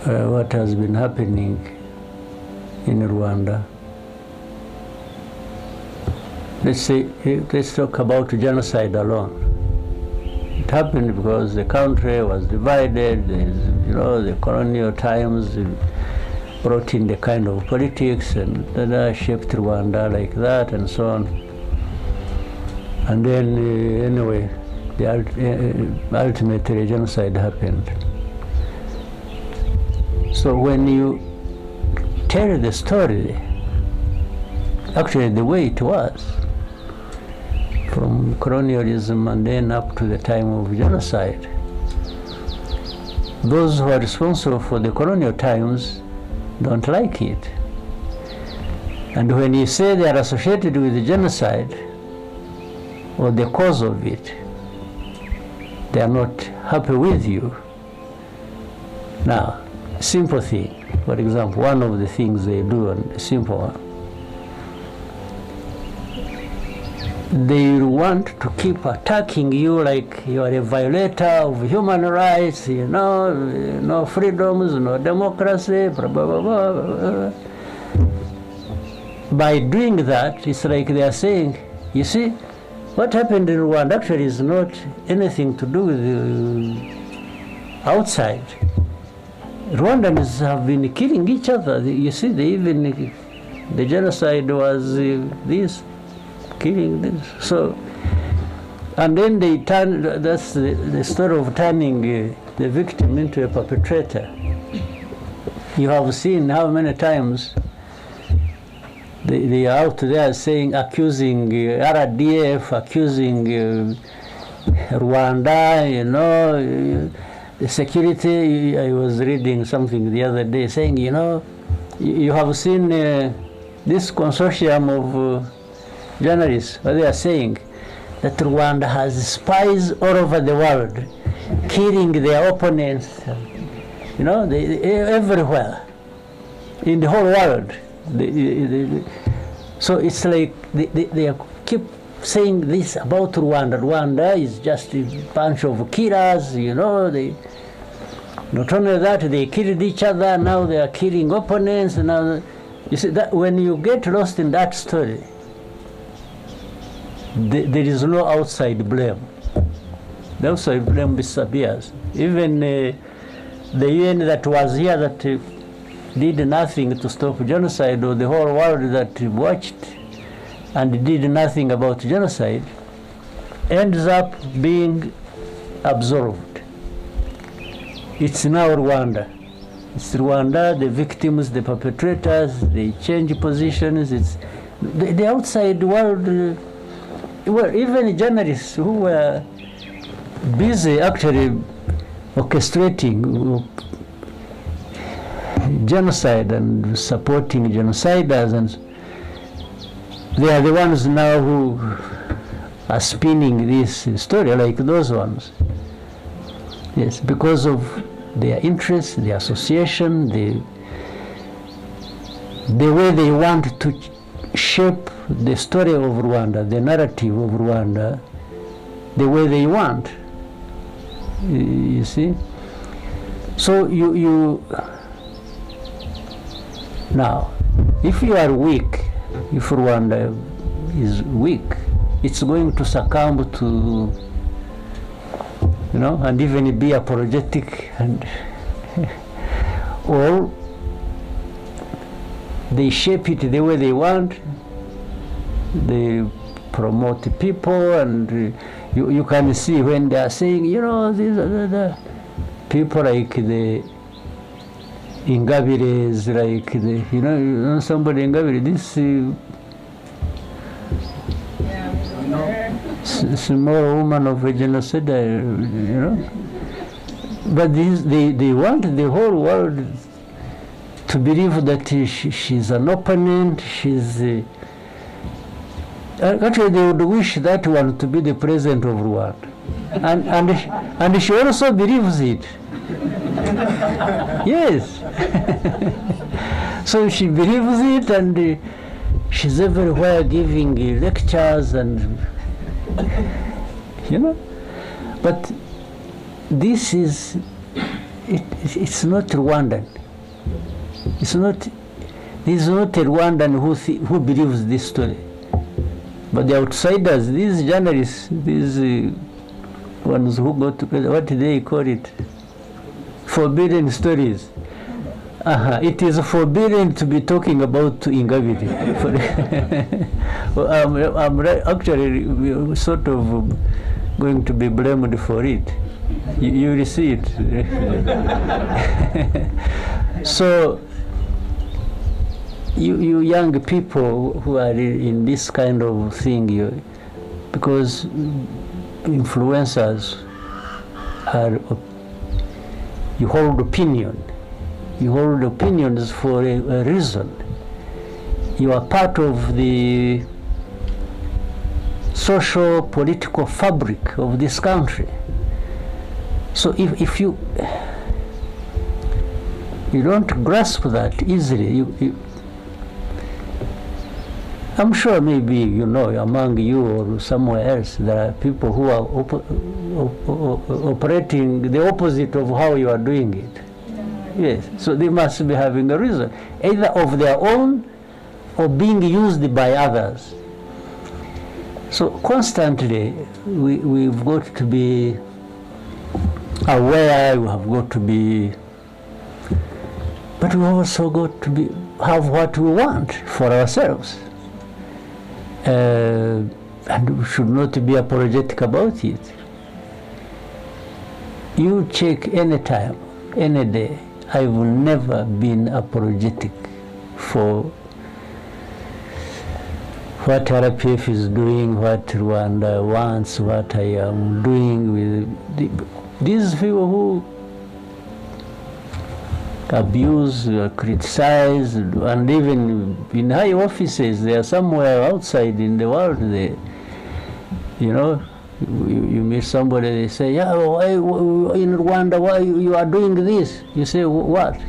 what has been happening in Rwanda. Let's talk about genocide alone. It happened because the country was divided. You know, the colonial times brought in the kind of politics and shaped Rwanda like that and so on. And then anyway, ultimately genocide happened. So when you tell the story, actually the way it was, from colonialism and then up to the time of genocide, those who are responsible for the colonial times don't like it. And when you say they are associated with the genocide or the cause of it, they are not happy with you. Now, simple thing, for example, one of the things they do, a simple one, they want to keep attacking you like you are a violator of human rights, you know, no freedoms, no democracy, blah, blah, blah, blah. By doing that, it's like they are saying, you see, what happened in Rwanda actually is not anything to do with the outside. Rwandans have been killing each other. You see, the genocide was this. Killing this. So, and then they turn, that's the story of turning the victim into a perpetrator. You have seen how many times they are out there accusing RDF, accusing Rwanda, you know, the security. I was reading something the other day saying, you know, you have seen this consortium of journalists, what they are saying, that Rwanda has spies all over the world, killing their opponents, you know, everywhere, in the whole world. So it's like they keep saying this about Rwanda. Rwanda is just a bunch of killers, you know. Not only that, they killed each other, now they are killing opponents. Now, you see, that when you get lost in that story, there is no outside blame. The outside blame disappears. Even the UN that was here that did nothing to stop genocide, or the whole world that watched and did nothing about genocide, ends up being absorbed. It's now Rwanda. It's Rwanda, the victims, the perpetrators, they change positions. It's the outside world, well, even journalists who were busy actually orchestrating genocide and supporting genociders, and they are the ones now who are spinning this story like those ones. Yes, because of their interest, their association, the way they want to shape the story of Rwanda, the narrative of Rwanda, the way they want. You see? So you now, if you are weak, if Rwanda is weak, it's going to succumb to, you know, and even be apologetic, and or they shape it the way they want. They promote people, and you can see when they are saying, you know, these are the people like the Ingabires, like the, you know somebody Ingabire, this small woman of a genocide, you know. But they want the whole world to believe that she's an opponent, she's... actually, they would wish that one to be the president of Rwanda. And she also believes it. Yes. So she believes it, and she's everywhere giving lectures, and you know. But this is, it's not Rwandan. It's not, this is not a Rwandan who believes this story. But the outsiders, these journalists, these ones who go to, what do they call it? Forbidden stories. It is forbidden to be talking about Ingabire. Well, I'm actually sort of going to be blamed for it. You will see it. So, you young people who are in this kind of thing, because influencers are, you hold opinion. You hold opinions for a reason. You are part of the social, political fabric of this country. So if you don't grasp that easily, I'm sure maybe, you know, among you or somewhere else, there are people who are operating the opposite of how you are doing it. Yes, so they must be having a reason, either of their own or being used by others. So constantly, we've got to be aware, we have got to be, but we also got to have what we want for ourselves. And we should not be apologetic about it. You check any time, any day, I've never been apologetic for what RPF is doing, what Rwanda wants, what I am doing with these people who abuse, criticize, and even in high offices, they are somewhere outside in the world. They, you know, you meet somebody, they say, yeah, why in Rwanda, why you are doing this? You say, what?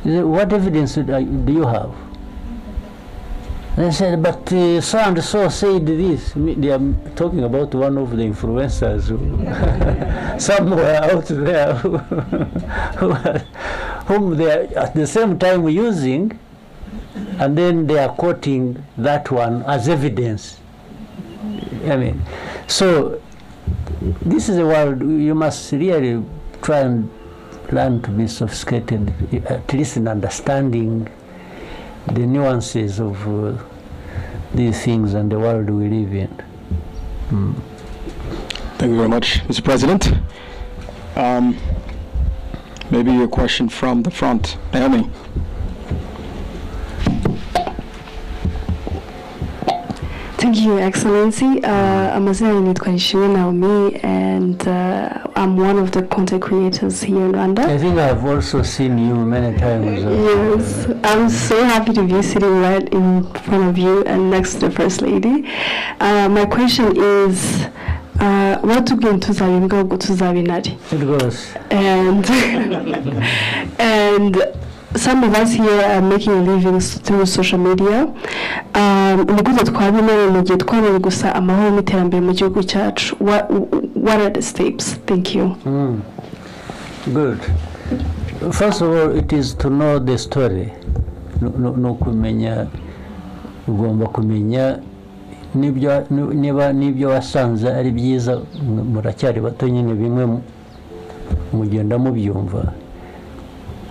You say, what evidence do you have? And they said, but so and so said this. They are talking about one of the influencers somewhere out there whom they are at the same time using, and then they are quoting that one as evidence. I mean, so this is a world you must really try and learn to be sophisticated, at least in understanding the nuances of these things and the world we live in. Thank you very much, Mr. President. Maybe a question from the front. Naomi. Thank you, Your Excellency. I'm Naomi, and I'm one of the content creators here in Rwanda. I think I've also seen you many times. Yes, I'm so happy to be sitting right in front of you and next to the First Lady. My question is, what to go to Zabinari? It goes. And some of us here are making a living through social media. What are the steps? Thank you. Good. First of all, it is to know the story. No kumenya, ugomba kumenya nibyo wasanze ari byiza muracyari bato nyine bimwe mugenda mubyumva.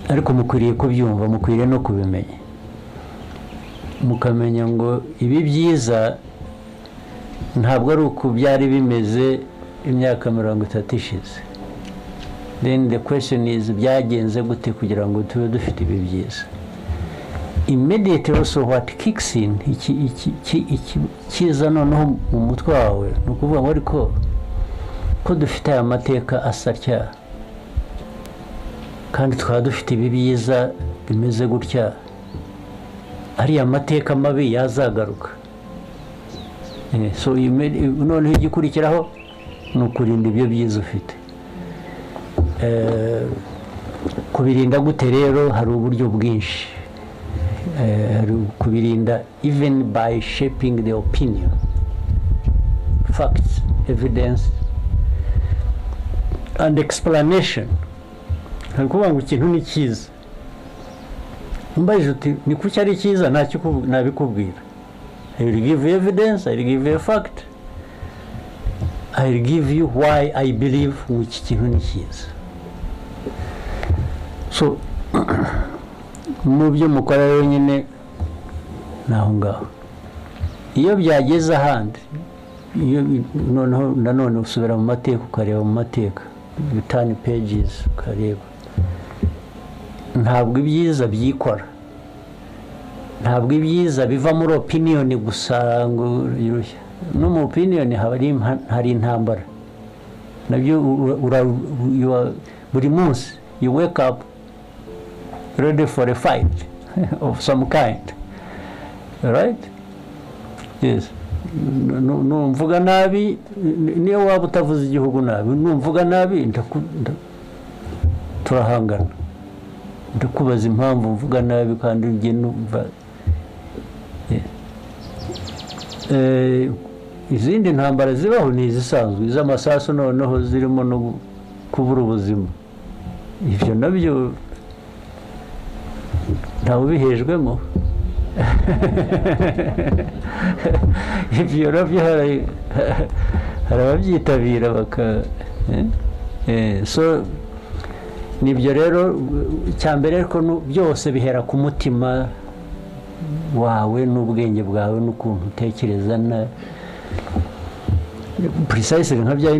Ariko mukwiriye kubyumva, mukwiriye no kubimenya, mukamenya ngo ibi byiza ntabwo ari uko byari bimeze imyaka 30 ishize. Then the question is, byagenze gute kugira ngo tube dufite ibi byiza? Immediately also what kicks in, kiza noneho mu mutwe wawe, ni ukuvuga ngo ariko ko dufite aya mateka asatya kandi twaba dufite ibi byiza bimeze gutya, ariya mateka mabi yazagaruka. So noneho igikurikiraho ni ukurinda ibyo byiza ufite. Kubirinda gute rero? Hari uburyo bwinshi. Kubirinda even by shaping the opinion, facts, evidence and explanation. Nkuvuga ngo ikintu ni cyiza, mbajije uti ni kuki ari cyiza, nabikubwira. I will give you evidence, I will give you a fact, I will give you why I believe which kintu ni cyiza. So mu byo mukora rero nyine naho ngaho, iyo byageze ahandi, nanone usubira mu mateka ukareba mu mateka, you turn pages ukareba. Ntabwo ibyiza byikora, ntabwo ibyiza biva muri opinion gusa ngo irushya. No mu opinion hari intambara nabyo. Buri munsi you wake up ready for a fight of some kind, right? Yes. Numvuga nabi, niyo waba utavuze igihugu nabi, numvuga nabi turahangana. Ndakubaza impamvu mvuga nabi kandi ngiye numva. Izindi ntambara zibaho ni izisanzwe, iz'amasasu noneho zirimo no kubura ubuzima. Ibyo nabyo ntawe ubihejwemo. Ibyo nabyo hari ababyitabira baka. So nibyo rero cyambere, ariko byose bihera ku mutima wawe n'ubwenge bwawe n'ukuntu utekereza na precisely nka bya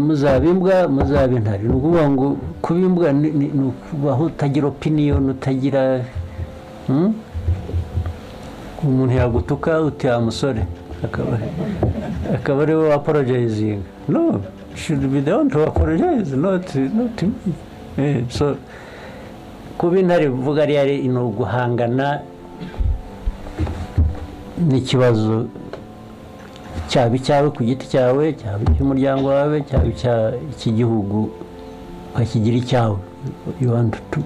muzabimbwa muzabintari. Ni ukuvuga ngo kubimbwa ni ukubaho utagira opinion, utagira umuntu yagutuka uti amusore akaba ari we apologizing. No, should be the one to apologize, not me. So kuba intare vuga ari no guhangana n'ikibazo cyawe ku giti cyawe, cy'umuryango wawe, cy'igihugu, ukakigira icyawe. You want to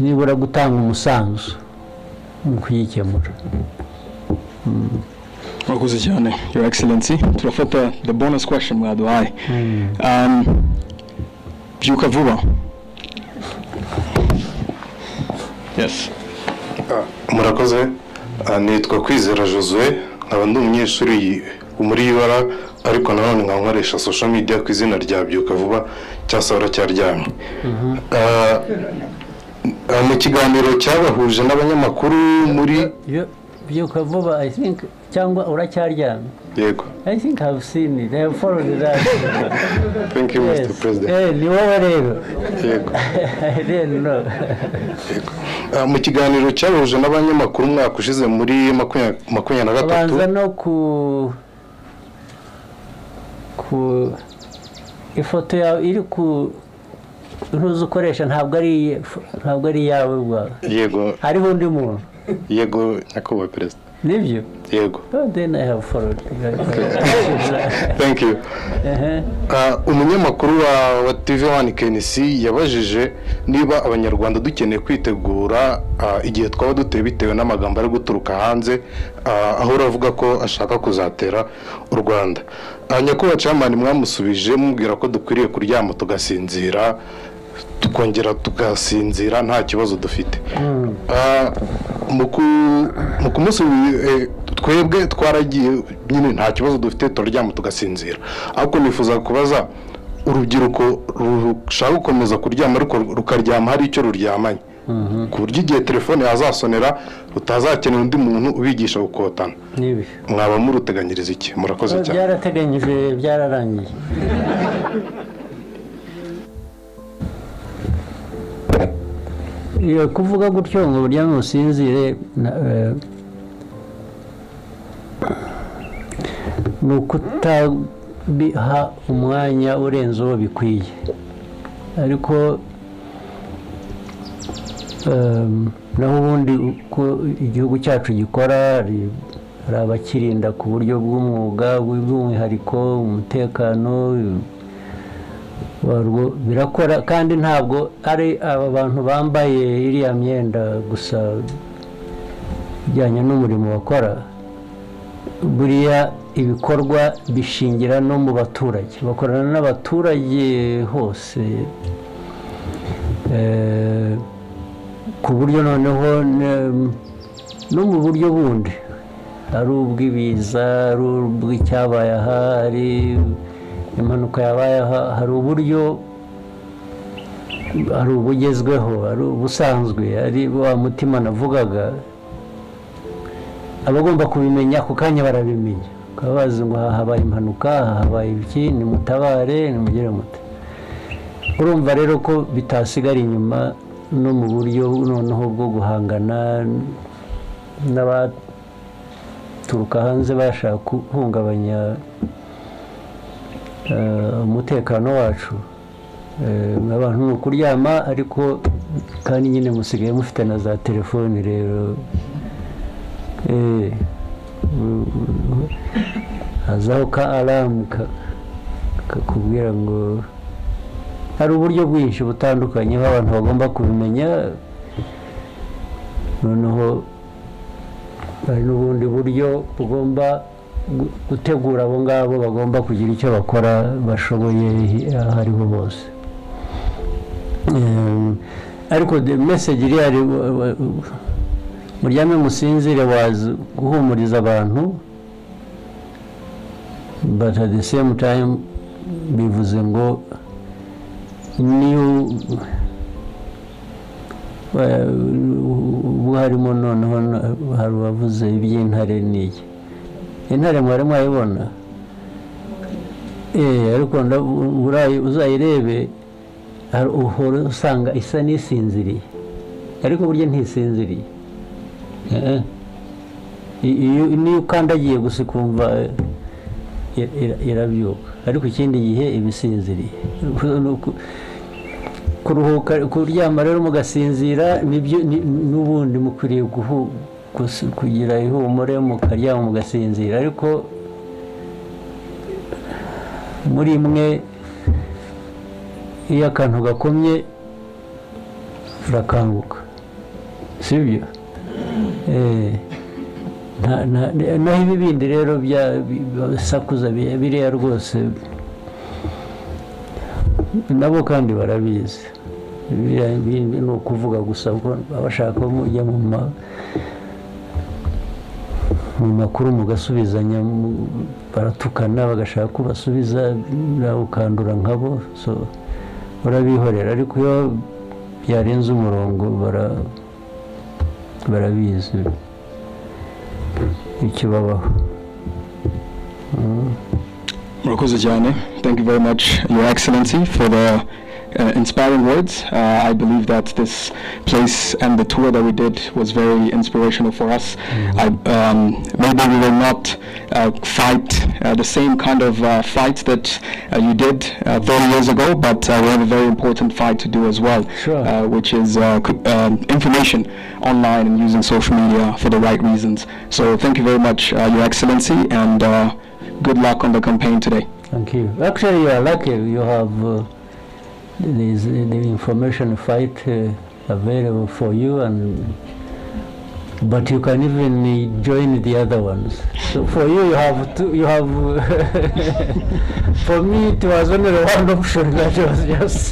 nibura gutanga umusanzu mu kuyikemura. Murakoze cyane, Your Excellency. Turafata the bonus question mwaduhaye. Byuka vuba. Yes. Murakoze. Nitwa Kwizera Josue, nkaba ndi umunyeshuri muri Ibara ariko nanone nkankoresha social media ku izina rya Byuka Vuba cyasahura cyaryamye. Mu kiganiro cyabahuje n'abanyamakuru muri Byuka Vuba, I think cyangwa uracyaryamye. Yego. I think I've seen it. I have followed that. Thank you, Mr. President. Ni wowe rero. Yego. I didn't know. Yego. Mu kiganiro cyabahuje n'abanyamakuru mwaka ushize muri 2023. Banza no ku ifoto yawe iri ku ntuzi ukoresha ntabwo ari yawe bwawe. Yego. Hariho undi muntu. Yego, nyakubahwa Perezida. Nibyo? Yego. Then I have followed. Thank you. Umunyamakuru wa TV1 NIKKY'S yabajije niba abanyarwanda dukeneye kwitegura igihe twaba duteye bitewe n'amagambo ari guturuka hanze, aho uravuga ko ashaka kuzatera u Rwanda. Nyakubahwa Chairman mwamusubije mubwira ko dukwiriye kuryama tugasinzira, tukongera tugasinzira nta kibazo dufite. Mu kumusi twebwe twaragiye nyine nta kibazo dufite turyama tugasinzira, ariko nifuza kubaza urubyiruko rushaka gukomeza kuryama ariko rukaryama hari icyo ruryamanye, ku buryo igihe telefone yazasonera rutazakenera undi muntu ubigisha gukotana. Mwaba muruteganyiriza iki? Murakoze cyane. Byarateganyije, byararangiye. Iyo kuvuga gutyo ngo uryame usinzire ni ukutabiha umwanya urenze uwo bikwiye, ariko naho ubundi uko igihugu cyacu gikora hari abakirinda ku buryo bw'umwuga bw'umwihariko, umutekano birakora, kandi ntabwo ari aba bantu bambaye iriya myenda gusa bijyanye n'umurimo bakora. Buriya ibikorwa bishingira no mu baturage, bakorana n'abaturage hose, ku buryo noneho no mu buryo bundi, ari ubw'ibiza, ari ubw'icyabaye aha, ari impanuka yabaye aha, hari uburyo, hari ubugezweho, hari ubusanzwe, ari wa mutima navugaga, abagomba kubimenya ako kanya barabimenya, bakaba bazi ngo habaye impanuka, habaye iki, nimutabare, nimugire mute. Urumva rero ko bitasigara inyuma no mu buryo noneho bwo guhangana n'abaturuka hanze bashaka guhungabanya umutekano wacu. Abantu ni ukuryama, ariko kandi nyine musigaye mufite na za telefoni rero, hazaho ka alamu kakubwira ngo hari uburyo bwinshi butandukanye abantu bagomba kubimenya. Noneho hari n'ubundi buryo bugomba gutegura abo ngabo bagomba kugira icyo bakora bashoboye aho ariho bose. Ariko the message iri ari muryame musinzire wazi guhumuriza abantu, but at the same time bivuze ngo niyo harimo noneho hari uwavuze iby'intare n'iki. Intare mwari mwayibona? Ariko uzayirebe uhora usanga isa n'isinziriye, ariko burya ntisinziriye. Niyo ukandagiye gusa ukumva irabyuka, ariko ikindi gihe ibisinziriye. Kuruhuka, kuryama rero mugasinzira, n'ubundi mukwiriye kugira ihumure, mukaryama mugasinzira, ariko muri mwe iyo akantu gakomye urakanguka, sibyo? Naho ibi bindi rero bisakuza biriya rwose nabo kandi barabizi. Ni ukuvuga gusa ko abashaka mujya mu makuru mugasubizanya baratukana bagashaka ko basubiza nawe ukandura nkabo so barabihorera ariko iyo byarenze umurongo barabizi ikibabaho. Murakoze cyane. Thank you very much, Your Excellency, for the inspiring words. I believe that this place and the tour that we did was very inspirational for us. Maybe we will not fight the same kind of fight that you did 30 years ago, but we have a very important fight to do as well, Sure. which is information online and using social media for the right reasons. So thank you very much, Your Excellency, and good luck on the campaign today. Thank you. Actually, you are lucky. You have the information fight available for you, but you can even join the other ones. So for you, you have. For me, it was only one option. That was just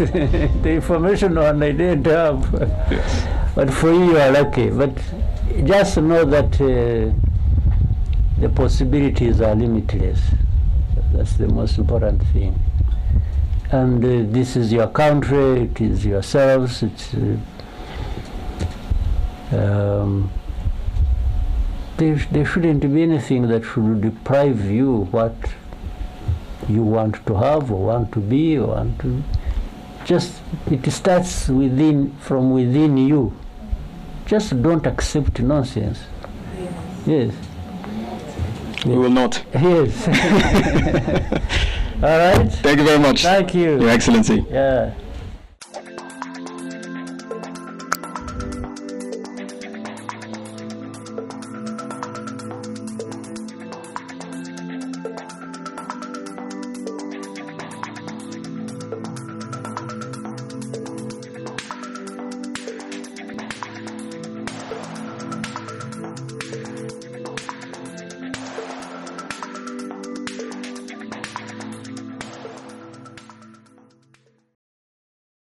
the information one I didn't have. Yes. But for you, you are lucky. But just know that the possibilities are limitless. That's the most important thing. And this is your country, it is yourselves, it's there shouldn't be anything that should deprive you what you want to have or want to be or want to. Just it starts from within you. Just don't accept nonsense. Yes. We will not. Yes. All right. Thank you very much, Thank you. Your Excellency. Yeah.